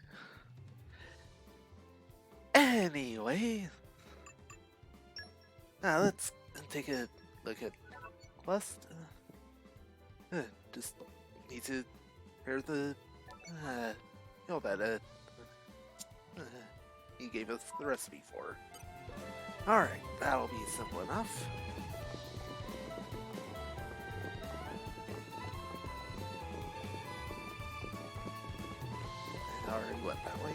Anyway, now let's take a look at quest. Just need to prepare the that he gave us the recipe for. Alright, that'll be simple enough. I already went that way,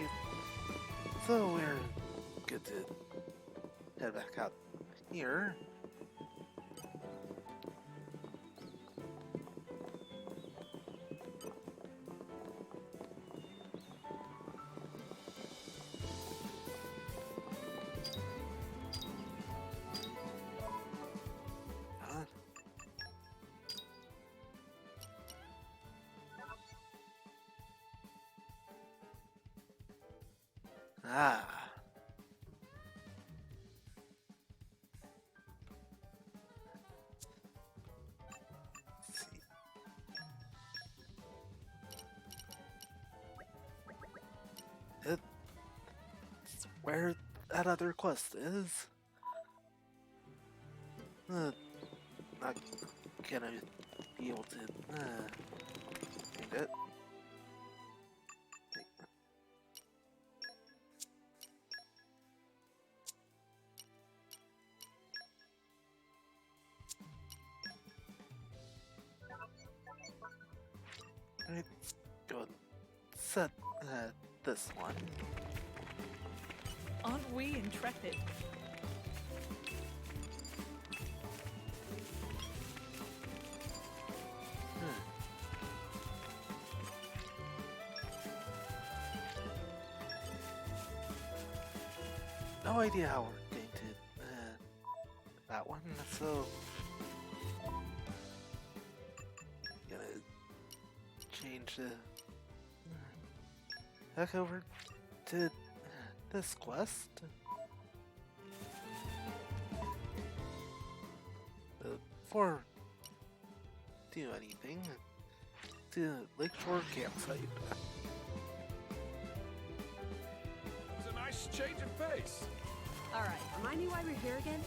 so we're good to head back out here. Ah. Let's see. It's where that other quest is. Not gonna be able to find it. Let's go and set this one. Aren't we intrepid? No idea how we're going to that one, so gonna change back over to this quest. Before do anything, to Lakeshore Campsite. It's a nice change of pace. Alright, remind me why we're here again?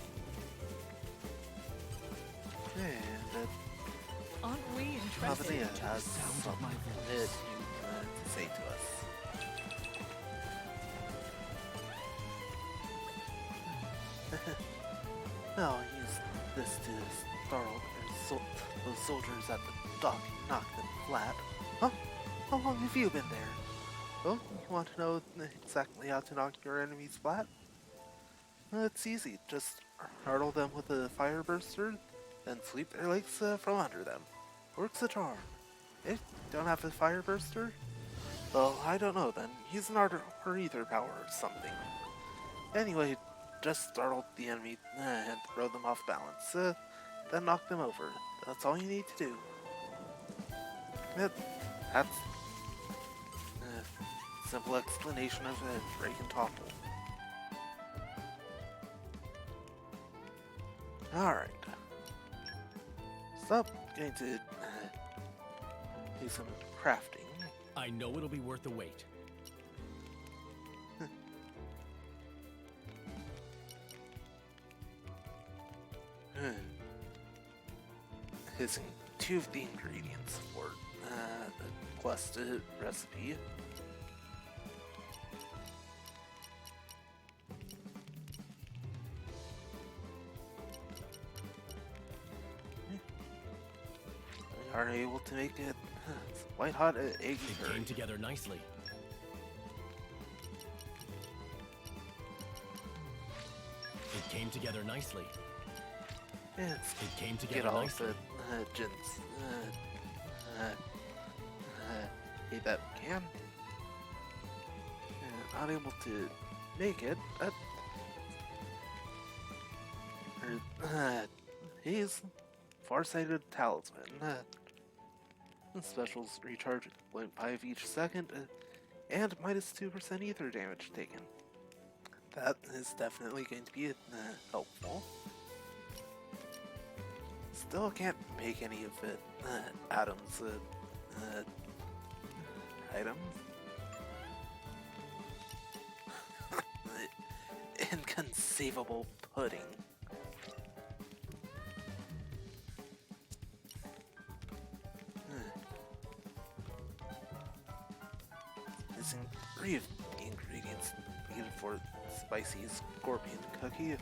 And Aren't we intrepid? Pavania has something to say to us. I'll use this to startle those soldiers at the dock and knock them flat. Huh? How long have you been there? Oh, you want to know exactly how to knock your enemies flat? It's easy. Just startle them with a fire burster, then sweep their legs from under them. Works a charm. Eh? Don't have a fire burster? Well, I don't know then. Use an art or ether power or something. Anyway, just startle the enemy and throw them off balance. Then knock them over. That's all you need to do. That's a simple explanation of a break and topple. Alright. So, going to do some crafting. I know it'll be worth the wait. Using 2 of the ingredients for the quest recipe. We are able to make it white hot egg It curry. came together nicely. It came together nicely. Yes. It came Get together all of nicely. the gents. Hey, that we can. Not able to make it, but he's Farsighted Talisman. Specials recharge 0.5 each second, and minus 2% ether damage taken. That is definitely going to be helpful. Still can't make any of it Adam's items. Inconceivable pudding. Missing 3 of the ingredients needed for spicy scorpion cookie. It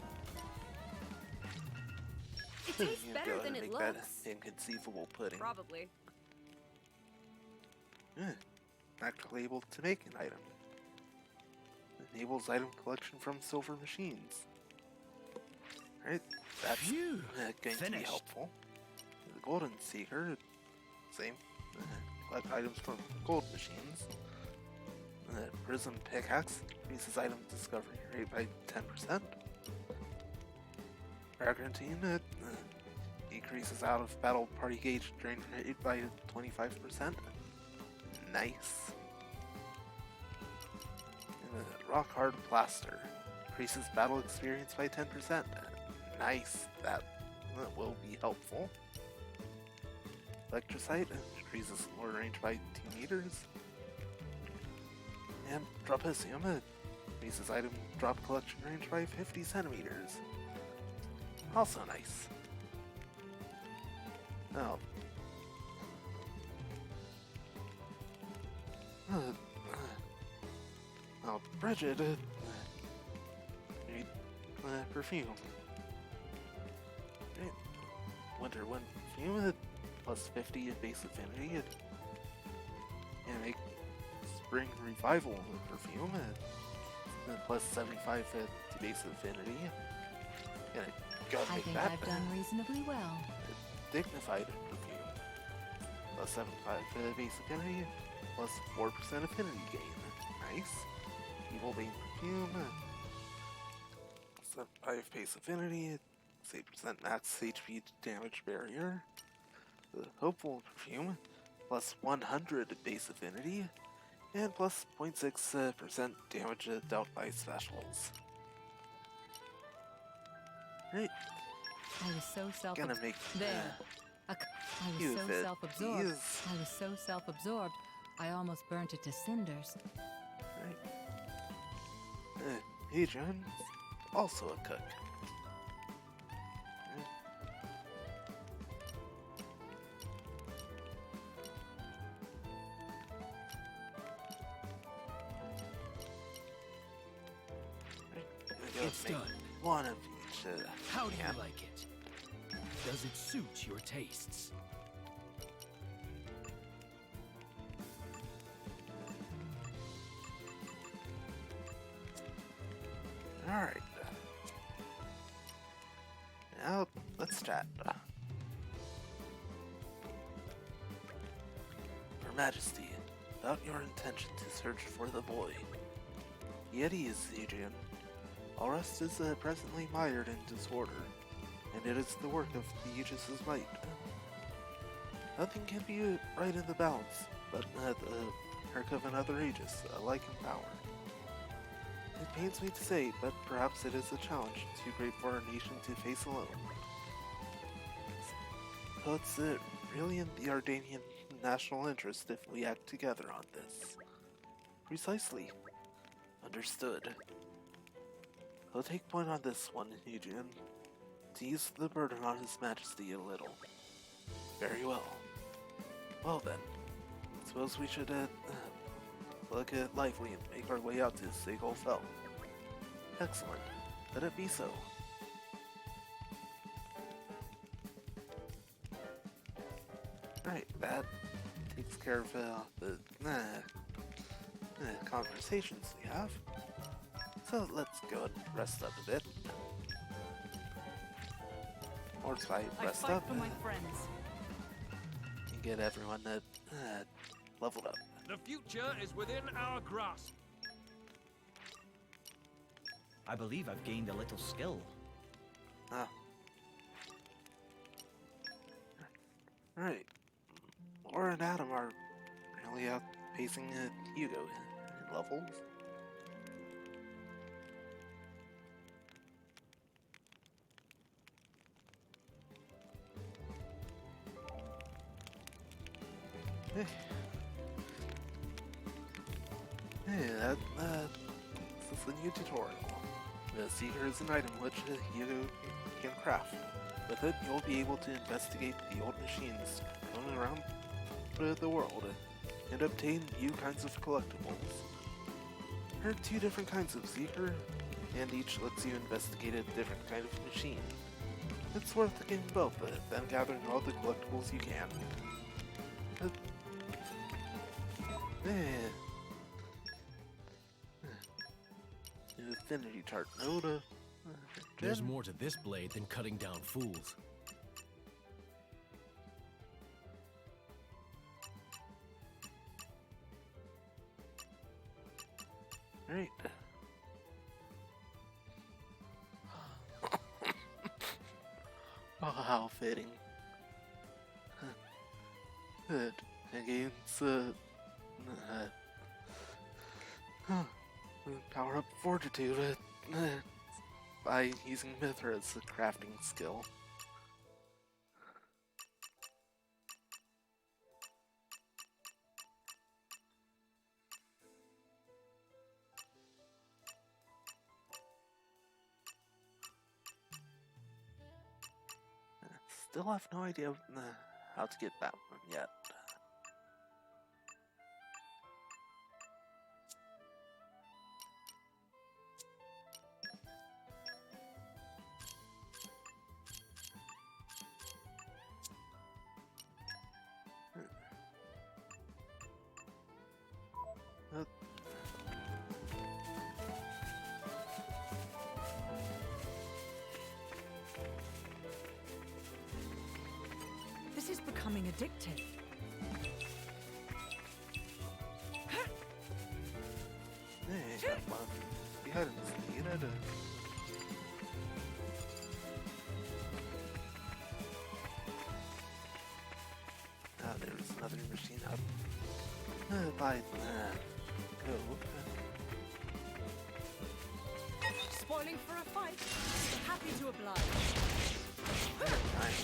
tastes You better gotta than it make looks. that inconceivable pudding. Probably. Actually able to make an item. Enables item collection from silver machines. Right, that's Phew, going to be finished. helpful. The Golden Seeker, same. Collect items from gold machines. Prism Pickaxe increases item discovery rate by 10%. Bragantine decreases out of battle party gauge drain rate by 25%. Nice. And Rock Hard Plaster increases battle experience by 10%. Nice. That will be helpful. Electricite increases lure range by 2 meters. And Dropicium increases item drop collection range by 50 centimeters. Also nice. Oh. Oh, Bridget, need perfume. Right. Winter Wind perfume plus 50 base affinity. And make Spring Revival perfume plus 75 to base affinity. And gotta I make think that I've done reasonably well. Dignified perfume plus 75 base affinity plus 4% affinity gain. Nice. Evil Bane perfume 75 base affinity, 8% max HP damage barrier. The Hopeful perfume plus 100 base affinity and plus 0.6% damage dealt by specials. Right. I was so Gonna make There. I few was of so it. self-absorbed. These. I was so self-absorbed. I almost burnt it to cinders. Right. Adrian's also a cook. It's done. One of each. How do yeah. you like it? Does it suit your tastes? Alright. Now, let's chat. Your Majesty, about your intention to search for the boy. Yeti is Adrian. All rest is presently mired in disorder, and it is the work of the Aegis's might. Nothing can be right in the balance, but the Herc of another Aegis, alike in power. It pains me to say, but perhaps it is a challenge too great for our nation to face alone. So it's really in the Ardanian national interest if we act together on this. Precisely. Understood. I'll take point on this one, Eugen. To ease the burden on His Majesty a little. Very well. Well then, suppose we should look at lively and make our way out to Seagull Fell. Excellent. Let it be so. Right, that takes care of the conversations we have. So let's go and rest up a bit. Or by rest up for my friends. and get everyone leveled up. The future is within our grasp. I believe I've gained a little skill. Ah. Right. Laura and Adam are really outpacing Hugo in levels. Hey, this is the new tutorial. The Seeker is an item which you can craft. With it, you'll be able to investigate the old machines going around the world and obtain new kinds of collectibles. There are 2 different kinds of Seeker, and each lets you investigate a different kind of machine. It's worth getting both, then gathering all the collectibles you can. Affinity chart node. There's more to this blade than cutting down fools. Right. Oh, how fitting. Good. Against power up fortitude by using Mithra as a crafting skill. Still have no idea how to get that one yet. This is becoming addictive. Hey, that one. We hadn't seen it. There's another machine up. By go. Spoiling for a fight? Happy to oblige. Nice.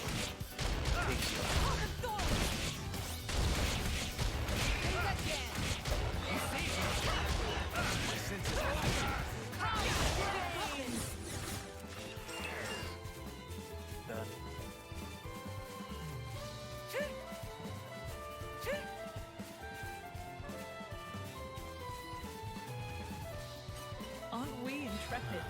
Take you out. Heart of thorns! Think again! My senses are heightened. Done. Aren't we intrepid?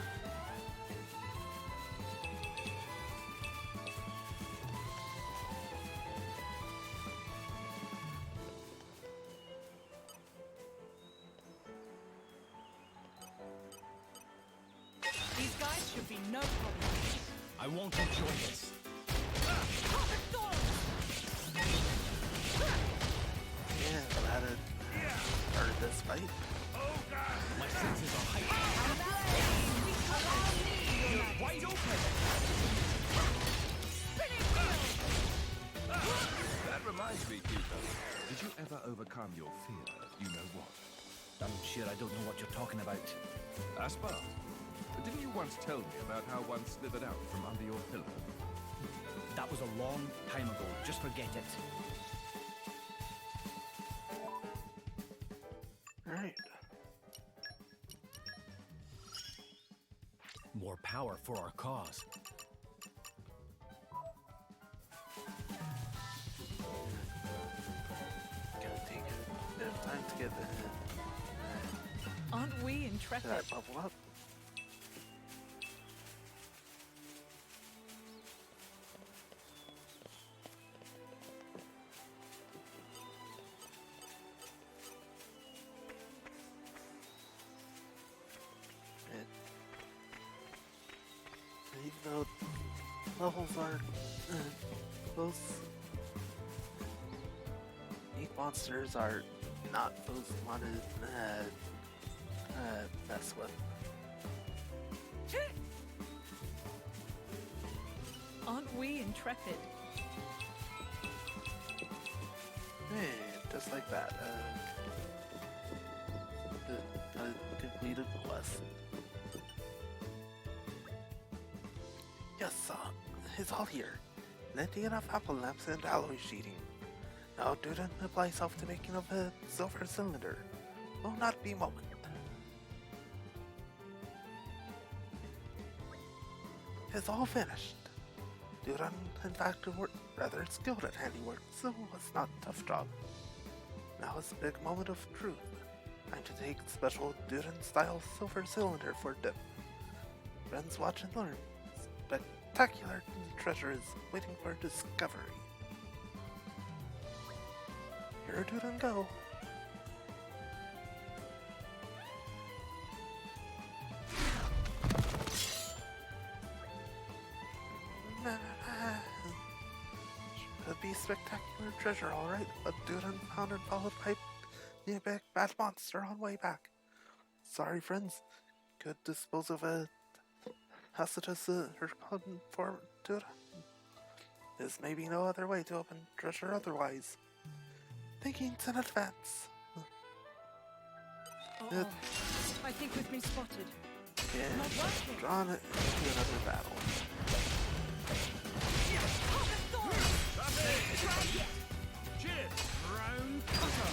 These guys should be no problem. I won't enjoy this. Heart of thorns! Yeah, that started this fight. My senses are heightened. You're wide open. That reminds Did you ever overcome your fear of you know what? I'm sure I don't know what you're talking about. Aspar, didn't you once tell me about how one slithered out from under your pillow? That was a long time ago. Just forget it. Alright. More power for our cause. Gonna take a bit of time to get Aren't we intrepid? that level up. And even though levels are close, these monsters are not those you want to mess with. Aren't we intrepid? And just like that, completed quest. Yes, it's all here. Plenty enough apple lamps and alloy sheeting. Now Duran apply yourself to making of a silver cylinder. Will not be moment. It's all finished. Duran, in fact, rather skilled at handiwork, so it's not a tough job. Now is a big moment of truth. Time to take special Duran-style silver cylinder for dip. Friends watch and learn. Spectacular treasure is waiting for discovery. Here Duran go. Should be spectacular treasure, alright, but Duran found and followed by the big bad monster on way back. Sorry, friends. Could dispose of a Tacitus her for Duran. There's maybe no other way to open treasure otherwise. Thinking in advance. Uh-oh. I think we've been spotted. Yeah, Not working. drawn it into another battle. Round cutter.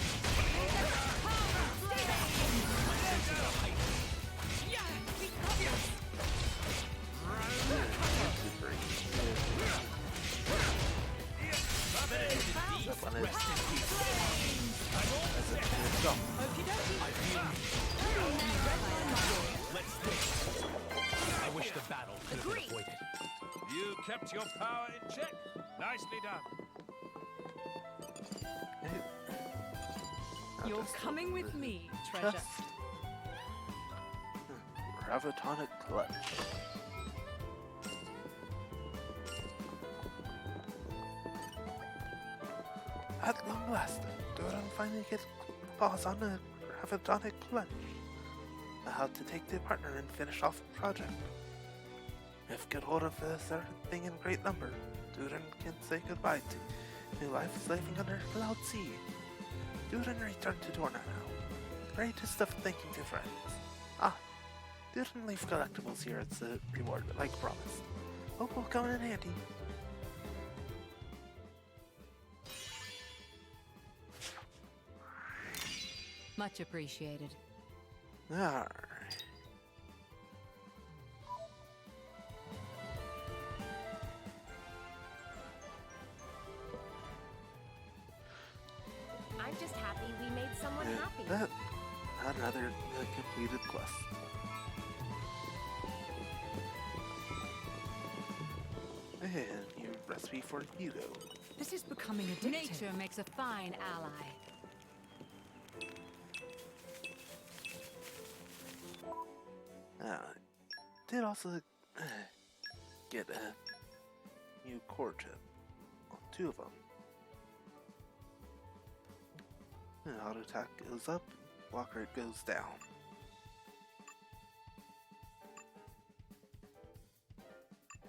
I wish the battle could have been avoided. You kept your power in check. Nicely done. You're coming with me, treasure. Gravitonic clutch. At long last, Duran finally gets paws on a gravitonic clutch. How to take the partner and finish off the project. If get hold of a certain thing in great number, Duran can say goodbye to new life slaving under cloud sea. Duran returned to Torna now. Greatest of thanking to friends. Duran leave collectibles here as a reward, like promised. Hope will come in handy. Much appreciated. Alright. I'm just happy we made someone happy. That another completed quest. And new recipe for Hugo. This is becoming addictive. Nature makes a fine ally. Did also get a new core chip on 2 of them. Auto attack goes up, block rate goes down.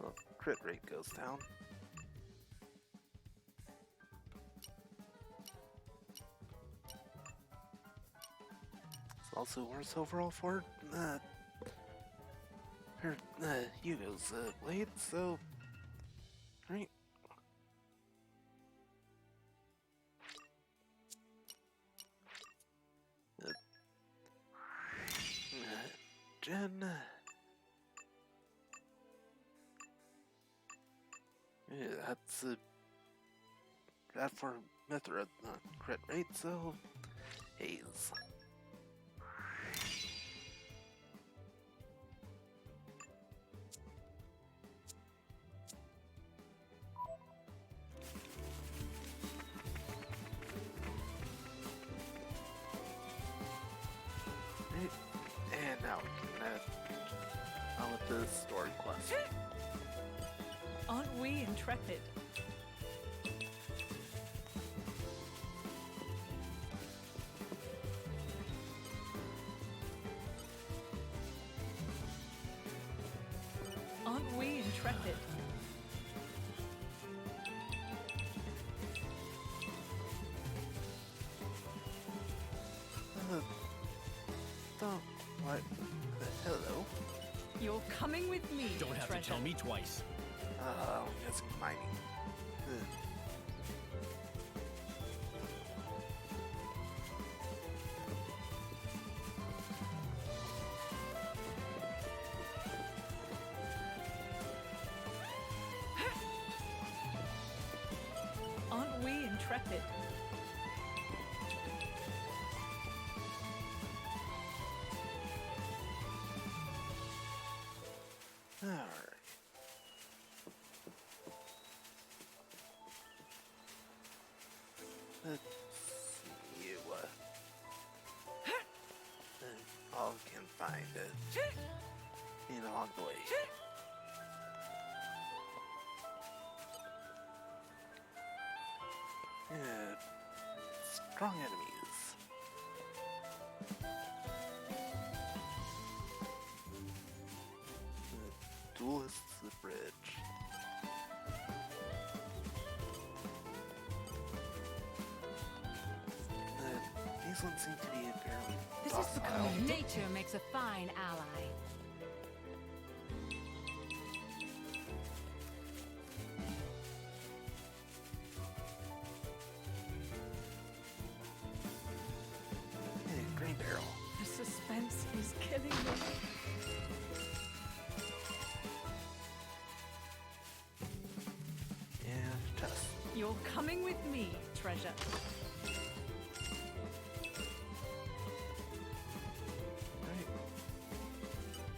Well, crit rate goes down. Also worse overall for Hugo's blade, so right. Jen. Yeah, that's bad for Mithra crit rate, so Haze. Right. And now we can on with the story quest. Aren't we intrepid? Aren't we intrepid? Don't what? Hello. You're coming with me, Don't have treasure. to tell me twice. It's mining. Aren't we intrepid? Alright. Let's see what all we can find along the way. Yeah, strong enemies. Duelist's the bridge. These ones seem to be fairly This is docile. becoming nature makes a fine ally. Hey, green barrel. The suspense is killing me. And test. You're coming with me, treasure. Right.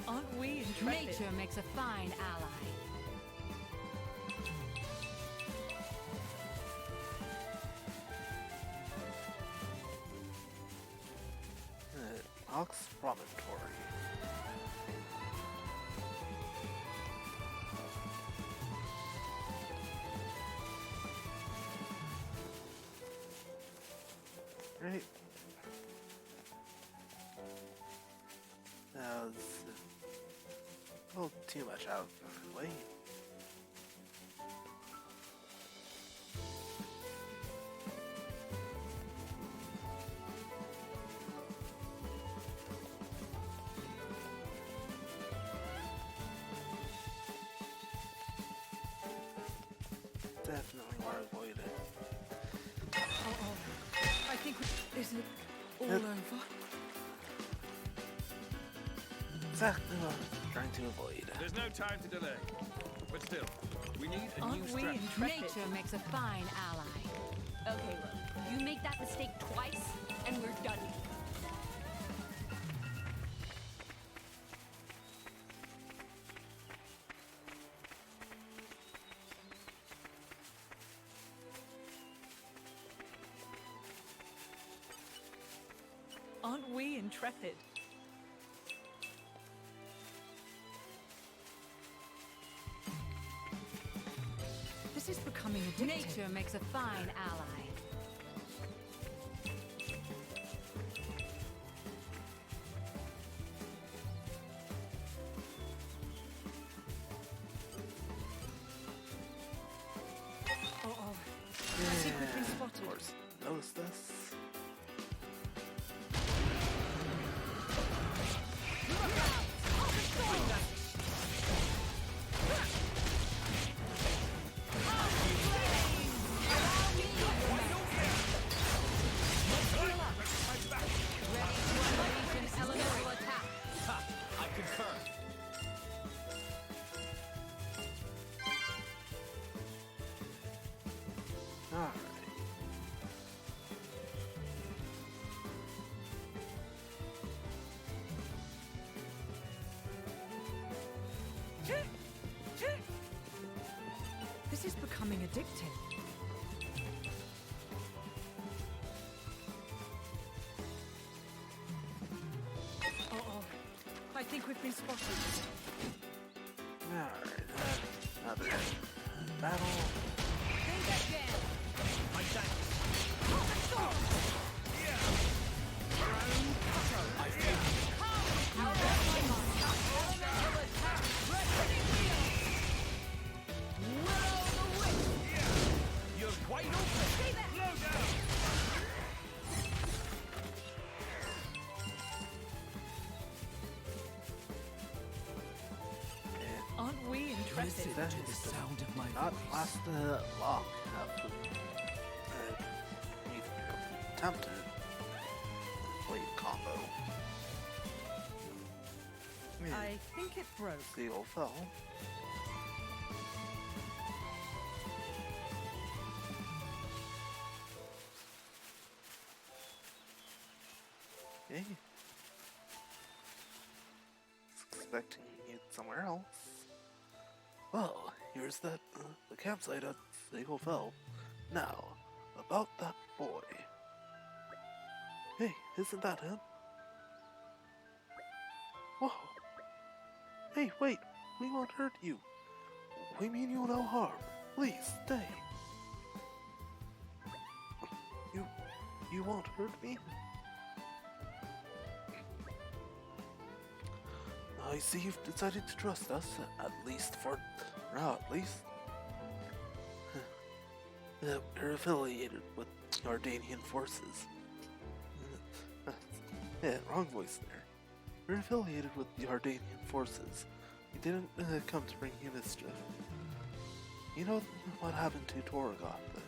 Aren't we intrepid? Nature makes a fine ally. Ox Promontory. Right. That was a little too much out of our way. Definitely want to avoid it. I think is it all Yep. over? Exactly what I'm trying to avoid. There's no time to delay. But still, we need a new Aren't we strategy. intrepid? Nature makes a fine ally. Okay, look. You make that mistake twice, and we're done. Aren't we intrepid? This is becoming addictive. Nature makes a fine ally. Oh, Yeah, secretly of spotted. course. Notice this. becoming addictive. Uh-oh. I think we've been spotted. Alright, another battle. Think again. My thanks. You're wide open. Slow down. Aren't we interested? Listen to the sound of my Not voice. last long enough to even attempt to play combo. I think it broke. Seal fell. Okay. Expecting you somewhere else. Well, here's the campsite at Seagull Fell. Now, about that boy. Hey, isn't that him? Whoa. Hey, wait, we won't hurt you. We mean you no harm. Please, stay. You won't hurt me? I see you've decided to trust us, at least for now, at least. We're affiliated with Ardanian forces. Yeah, wrong voice there. We're affiliated with the Ardanian forces. We didn't come to bring you mischief. You know what happened to Torgoth?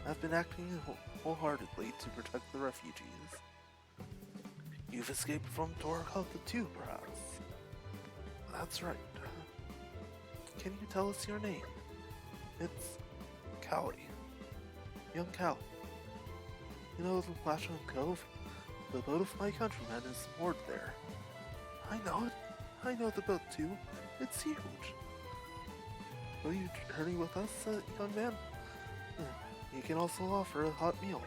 I've been acting wholeheartedly to protect the refugees. You've escaped from Torgoth too, perhaps? That's right. Can you tell us your name? It's Callie. Young Callie. You know the Lashon Cove? The boat of my countrymen is moored there. I know it. I know the boat too. It's huge. Will you journey with us, young man? You can also offer a hot meal.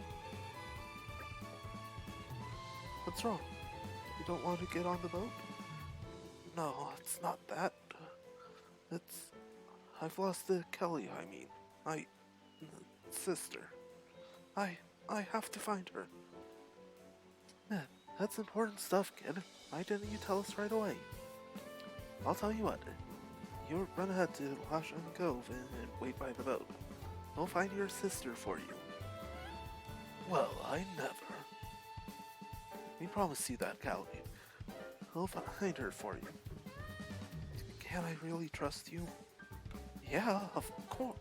What's wrong? You don't want to get on the boat? No, it's not that. It's... I've lost Kelly, I mean. My... sister. I have to find her. Yeah, that's important stuff, kid. Why didn't you tell us right away? I'll tell you what. You run ahead to Lashon Cove and wait by the boat. I'll find your sister for you. Well, I never. We promise you that, Callie. I'll find her for you. Can I really trust you? Yeah, of course.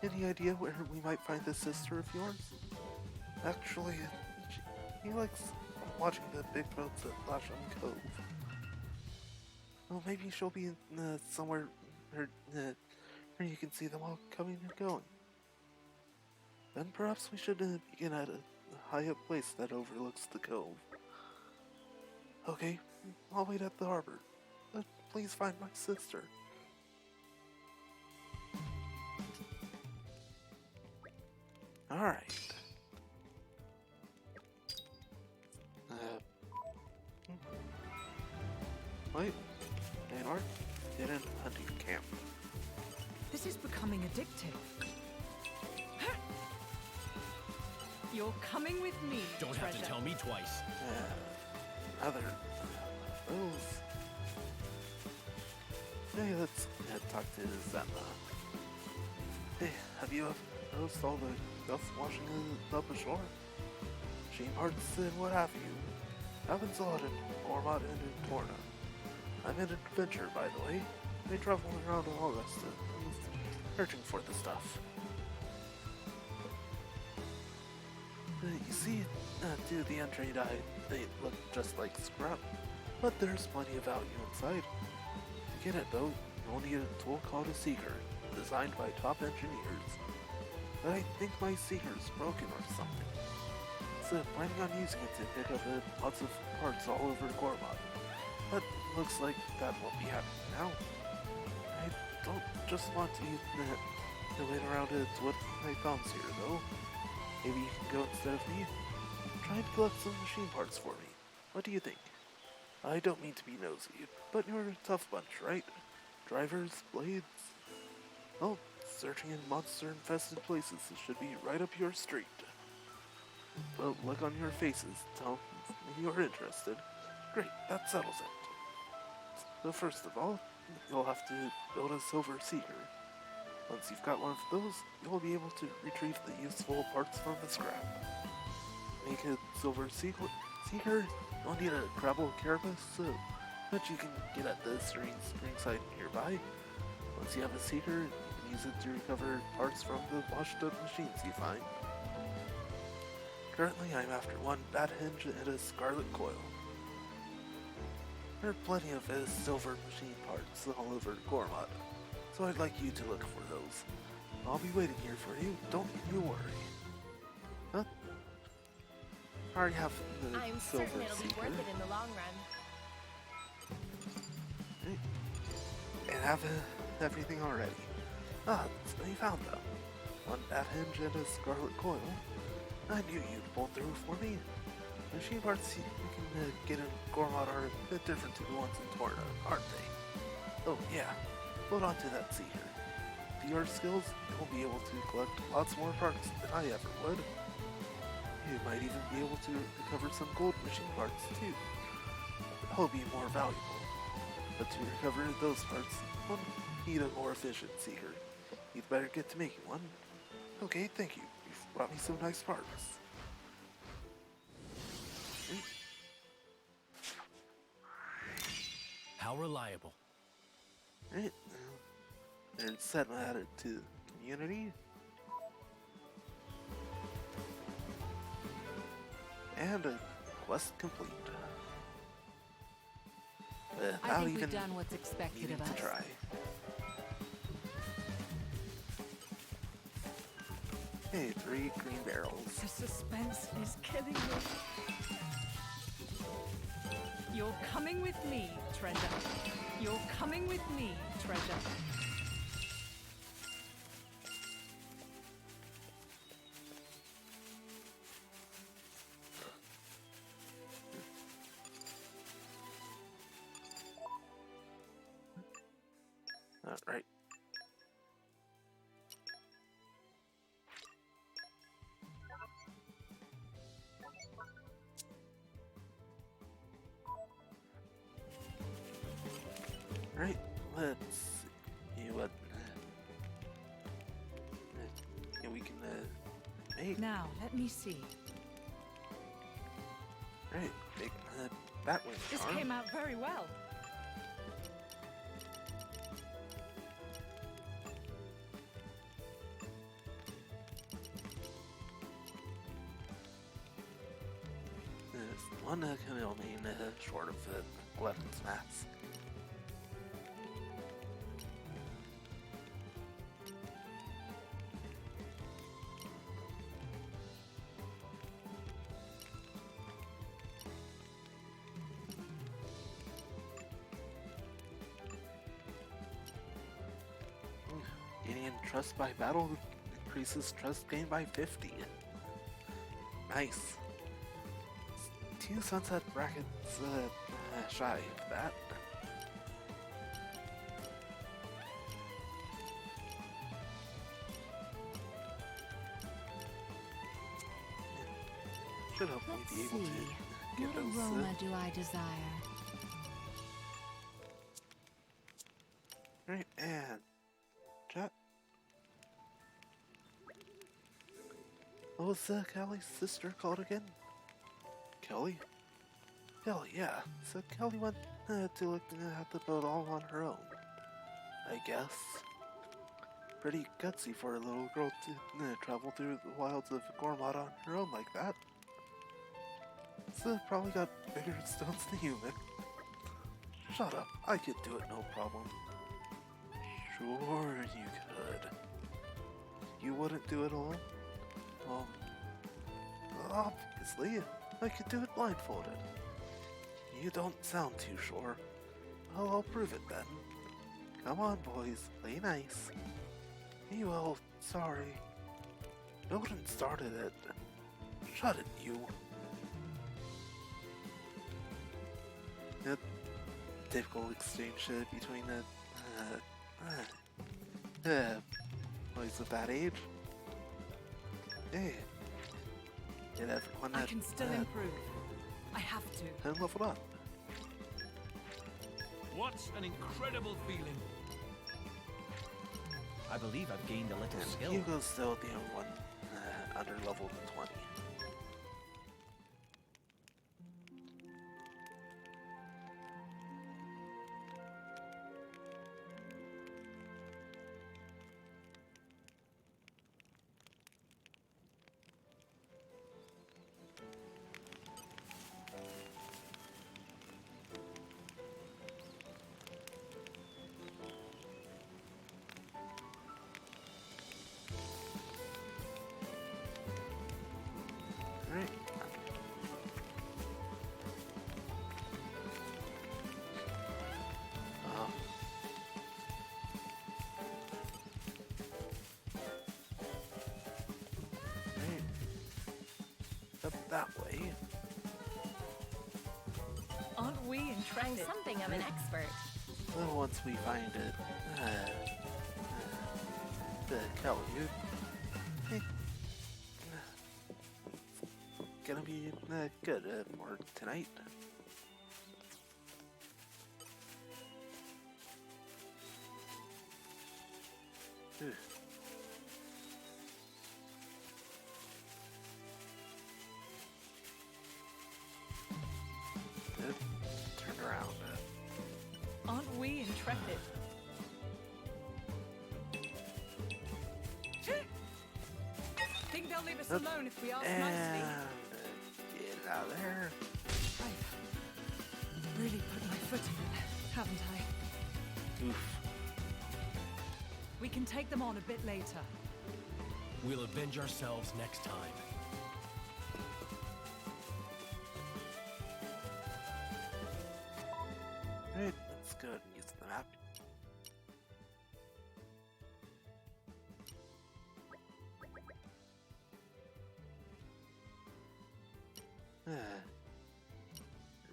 Any idea where we might find this sister of yours? Actually, he likes watching the big boats at Lashon Cove. Well, maybe she'll be somewhere where you can see them all coming and going. Then perhaps we should begin at a high up place that overlooks the cove. Okay, I'll wait at the harbor. Please find my sister. Alright. Wait. Anor, get in hunting camp. This is becoming addictive. You're coming with me, Don't have to tell me twice. Other those. Hey, let's talk to Zema. Hey, have you noticed all the dust washing up ashore? Sheen parts and what have you. Happens a lot in Ormod and in Torna. I'm an adventurer, by the way. I travel around all this, searching for the stuff. You see, due to the entry dye, they look just like scrap, but there's plenty of value inside. To get it though, you'll need a tool called a Seeker, designed by top engineers. But I think my Seeker's broken or something. So planning on using it to pick up lots of parts all over Gormod. But looks like that won't be happening now. I don't just want to No way around it. What I found's here, though. Maybe you can go instead of me. Try to collect some machine parts for me. What do you think? I don't mean to be nosy, but you're a tough bunch, right? Drivers, blades... Well, searching in monster-infested places should be right up your street. Well, look on your faces. Tell me you're interested. Great, that settles it. So first of all, you'll have to build a silver seeker. Once you've got one of those, you'll be able to retrieve the useful parts from the scrap. Make a silver seeker, you'll need a gravel carapace, which you can get at the spring site nearby. Once you have a seeker, you can use it to recover parts from the washed up machines you find. Currently, I'm after one bat hinge and a scarlet coil. There are plenty of silver machine parts all over Gormod, so I'd like you to look for those. I'll be waiting here for you, don't you worry. Huh? I already have the I'm silver certain it'll be seeker. worth it in the long run. And have everything already. Ah, so you found them. One bat hinge and a scarlet coil. I knew you'd pull through for me. Machine parts you can get in Gormod are a bit different to the ones in Torna, aren't they? Oh yeah, hold on to that seeker. With your skills, you'll be able to collect lots more parts than I ever would. You might even be able to recover some gold machine parts too. That'll be more valuable. But to recover those parts, one need a more efficient seeker. You'd better get to making one. Okay, thank you. You've brought me some nice parts. How reliable? Right. And set added to the community. And a quest complete. I Not think even we've done what's expected needing of us. to try. Hey, 3 green barrels. The suspense is killing me. You're coming with me, treasure. You're coming with me, treasure. Alright. Right, let's see what we can make. Now, let me see. Right, make Batwing This charm. came out very well. One can only short of weapons mats. Gaining trust by battle increases trust gained by 50. Nice. 2 sunset brackets shy of that. Should hopefully Let's be able see. to get What those. aroma do I desire? Right, and chat. What was Kelly's sister called again? Kelly? Kelly, yeah. So Kelly went to look at the boat all on her own. I guess. Pretty gutsy for a little girl to travel through the wilds of Gormod on her own like that. So probably got bigger stones than you, Mick. Shut up, I could do it no problem. Sure you could. You wouldn't do it alone? Obviously, I could do it blindfolded. You don't sound too sure. Well, I'll prove it then. Come on, boys, play nice. You will Sorry. Odin started it. Shut it, you. Yep. Difficult exchange between the boys of that age. Hey. Get everyone I can still improve. I have to. and level up. What an incredible feeling. I believe I've gained a little And skill. Hugo's still the only one under leveled in 20. Alright. Right. Up that way. Aren't we I'm intrepid? something of an expert. Well, once we find it, tell you, hey, gonna be good for tonight. Ugh. Turn around. Aren't we intrepid? Think they'll leave us Up. alone if we ask And nicely? get out of there. I've really put my foot in it, haven't I? Oof. We can take them on a bit later. We'll avenge ourselves next time. Right, let's go ahead and use the map.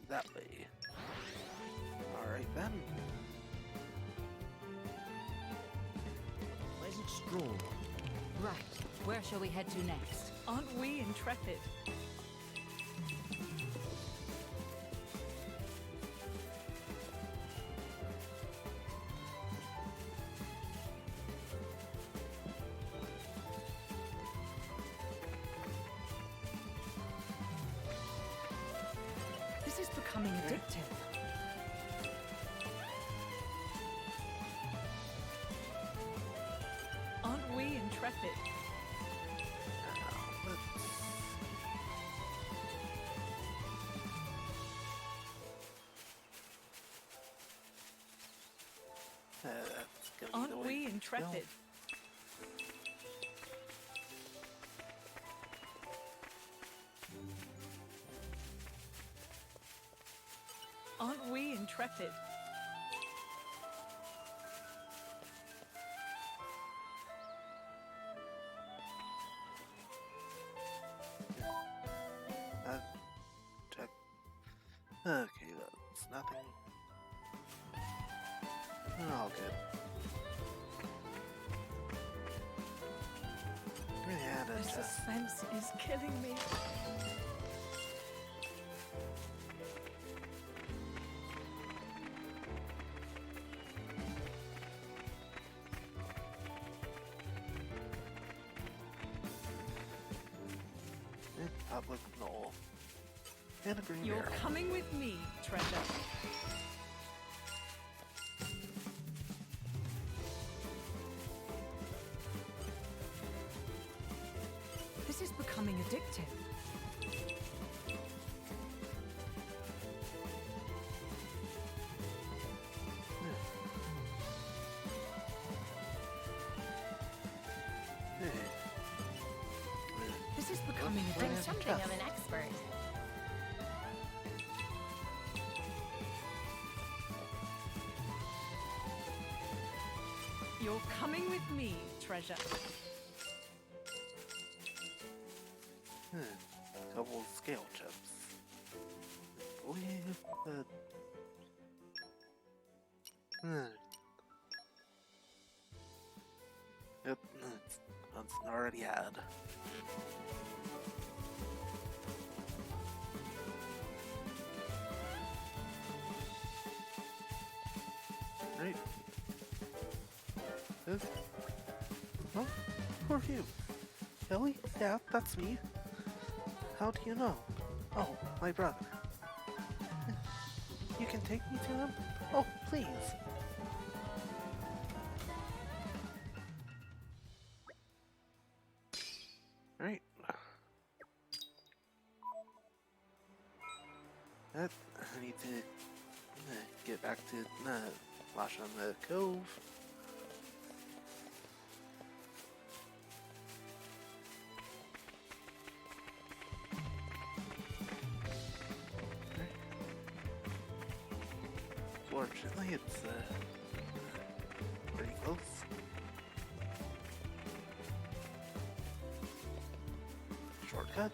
That way. Alright then. Pleasant stroll. Right. Where shall we head to next? Aren't we intrepid? This is becoming addictive. Aren't we intrepid? That's gonna be the Aren't way we to go. intrepid? Aren't we intrepid? Check. Okay, that's nothing. All good. Really had The a suspense is killing me. public knoll. And a green You're arrow. coming with me, treasure. This is becoming addictive. This is becoming I'm addictive. something of an expert. You're coming with me, treasure. couple of scale chips. I believe that... Yep, that's already had. Right. This? Huh? Who are you? Kelly? Yeah, that's me. How do you know? Oh, my brother. You can take me to him? Oh, please. Right. I need to get back to Lash on the Cove. Fortunately, it's pretty close. Shortcut.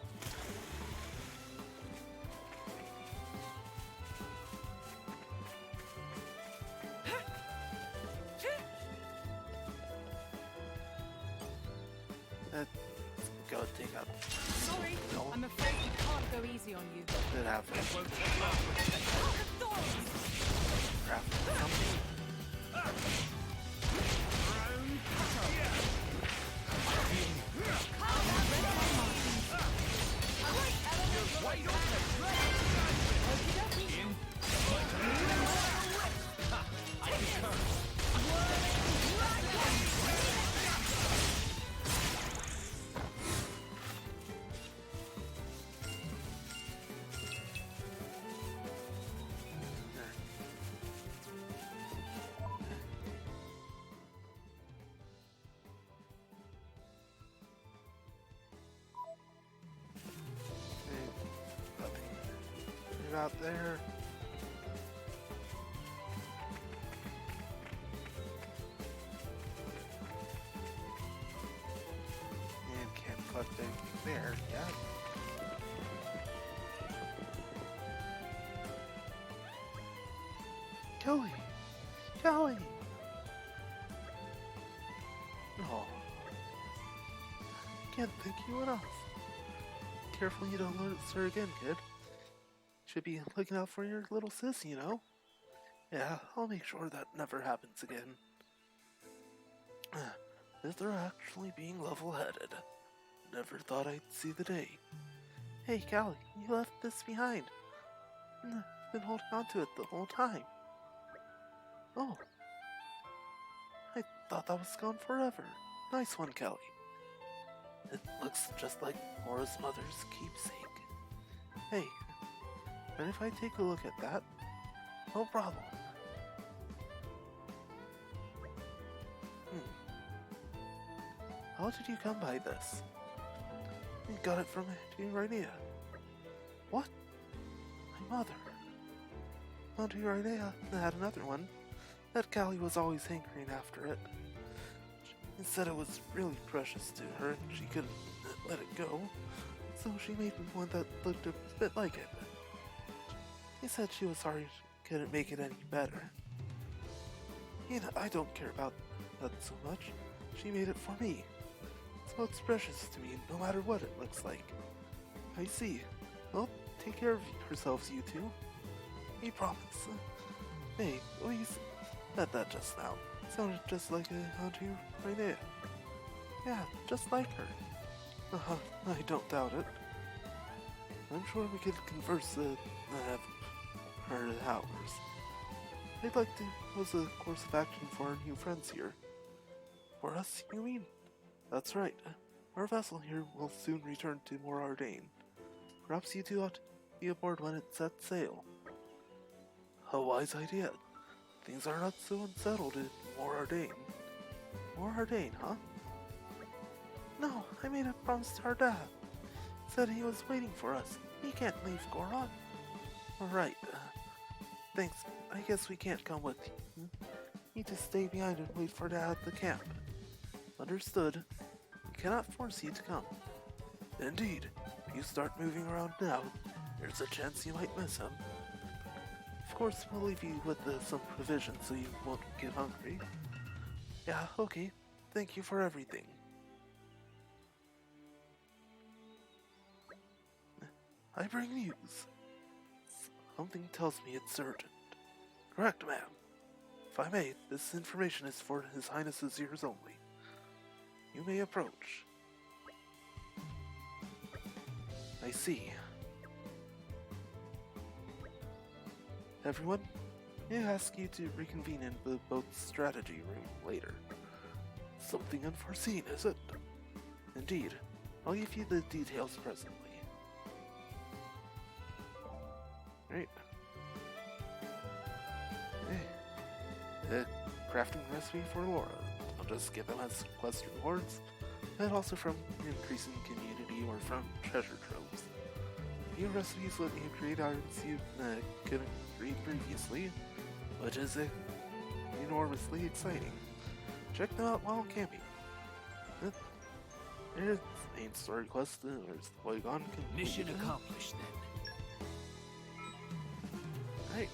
Let's go take out. Sorry, No. I'm afraid we can't go easy on you. That happened. Thorns! Craft something. Out there. And can't collect anything there yet. Kelly! Kelly! Oh. Can't thank you enough. Careful you don't lose her again, kid. Should be looking out for your little sis, you know? Yeah, I'll make sure that never happens again. They're actually being level-headed. Never thought I'd see the day. Hey, Callie, you left this behind. I've been holding on to it the whole time. Oh. I thought that was gone forever. Nice one, Callie. It looks just like Laura's mother's keepsake. Hey. And if I take a look at that, no problem. How did you come by this? You got it from Auntie Rhinea. What? My mother. Auntie Rhinea had another one. That Callie was always hankering after it. She said it was really precious to her and she couldn't let it go. So she made me one that looked a bit like it. He said she was sorry she couldn't make it any better. You know, I don't care about that so much. She made it for me. So it's precious to me, no matter what it looks like. I see. Well, take care of yourselves, you two. We promise. Hey, you said that just now. Sounded just like Auntie Rhinea. Yeah, just like her. I don't doubt it. I'm sure we could converse her hours. I'd like to pose a course of action for our new friends here. For us, you mean? That's right. Our vessel here will soon return to More Ardain. Perhaps you two ought to be aboard when it sets sail. A wise idea. Things are not so unsettled in More Ardain. More Ardain, huh? No, I made a promise to our dad. Said he was waiting for us. He can't leave Goron. Alright. Thanks. I guess we can't come with you. Need to stay behind and wait for Dad at the camp. Understood. We cannot force you to come. Indeed. If you start moving around now, there's a chance you might miss him. Of course, we'll leave you with some provisions so you won't get hungry. Yeah, okay. Thank you for everything. I bring news. Something tells me it's urgent. Correct, ma'am. If I may, this information is for His Highness's ears only. You may approach. I see. Everyone, may I ask you to reconvene in the boat's strategy room later. Something unforeseen, is it? Indeed. I'll give you the details presently. Right. Hey. Crafting recipe for Laura. I'll just get them as quest rewards, and also from increasing community or from treasure troves. New recipes let you create items you couldn't create previously, which is enormously exciting. Check them out while camping. There's the main story quest, there's the Polygon. Mission accomplished then. Right.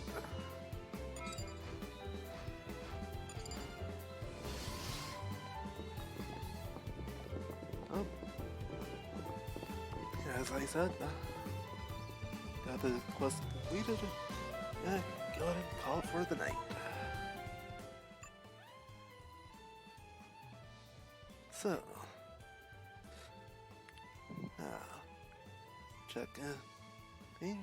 Oh. As I said, got the quest completed. Go ahead and call it for the night. So, check things.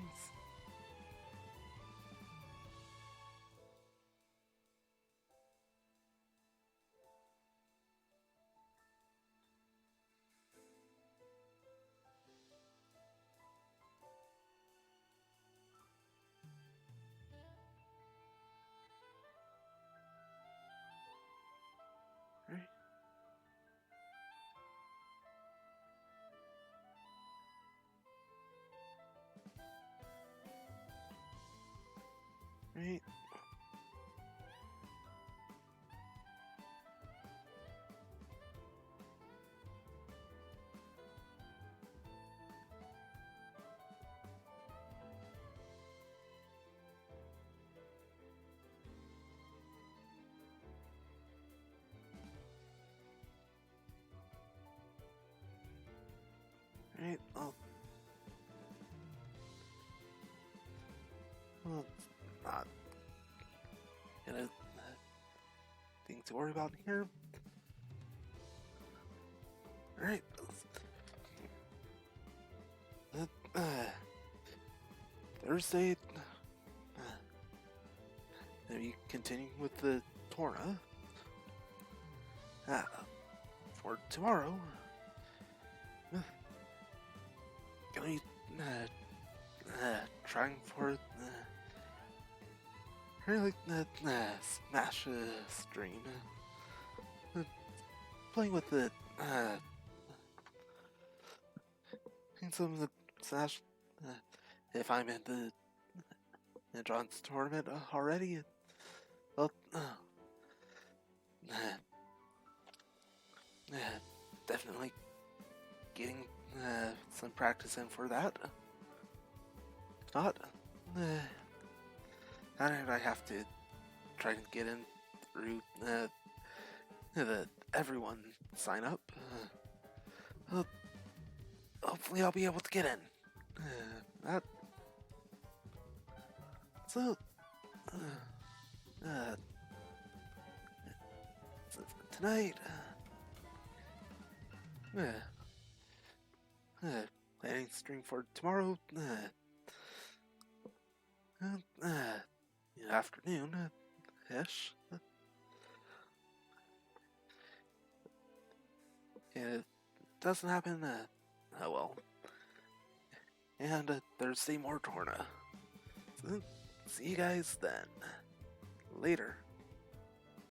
Right. Right. Oh. Well, it's not gonna thing to worry about here. Alright. Thursday. Maybe continuing with the Torna. For tomorrow. Gonna be trying for really Smash stream. Playing with the some of the Smash. If I'm in the John's tournament already, well, definitely getting some practice in for that. Not, and I have to try to get in through the everyone sign up. Hopefully, I'll be able to get in. So tonight, planning stream for tomorrow, afternoon, ish. It doesn't happen, oh well. And Thursday more Torna. So, see you guys then. Later.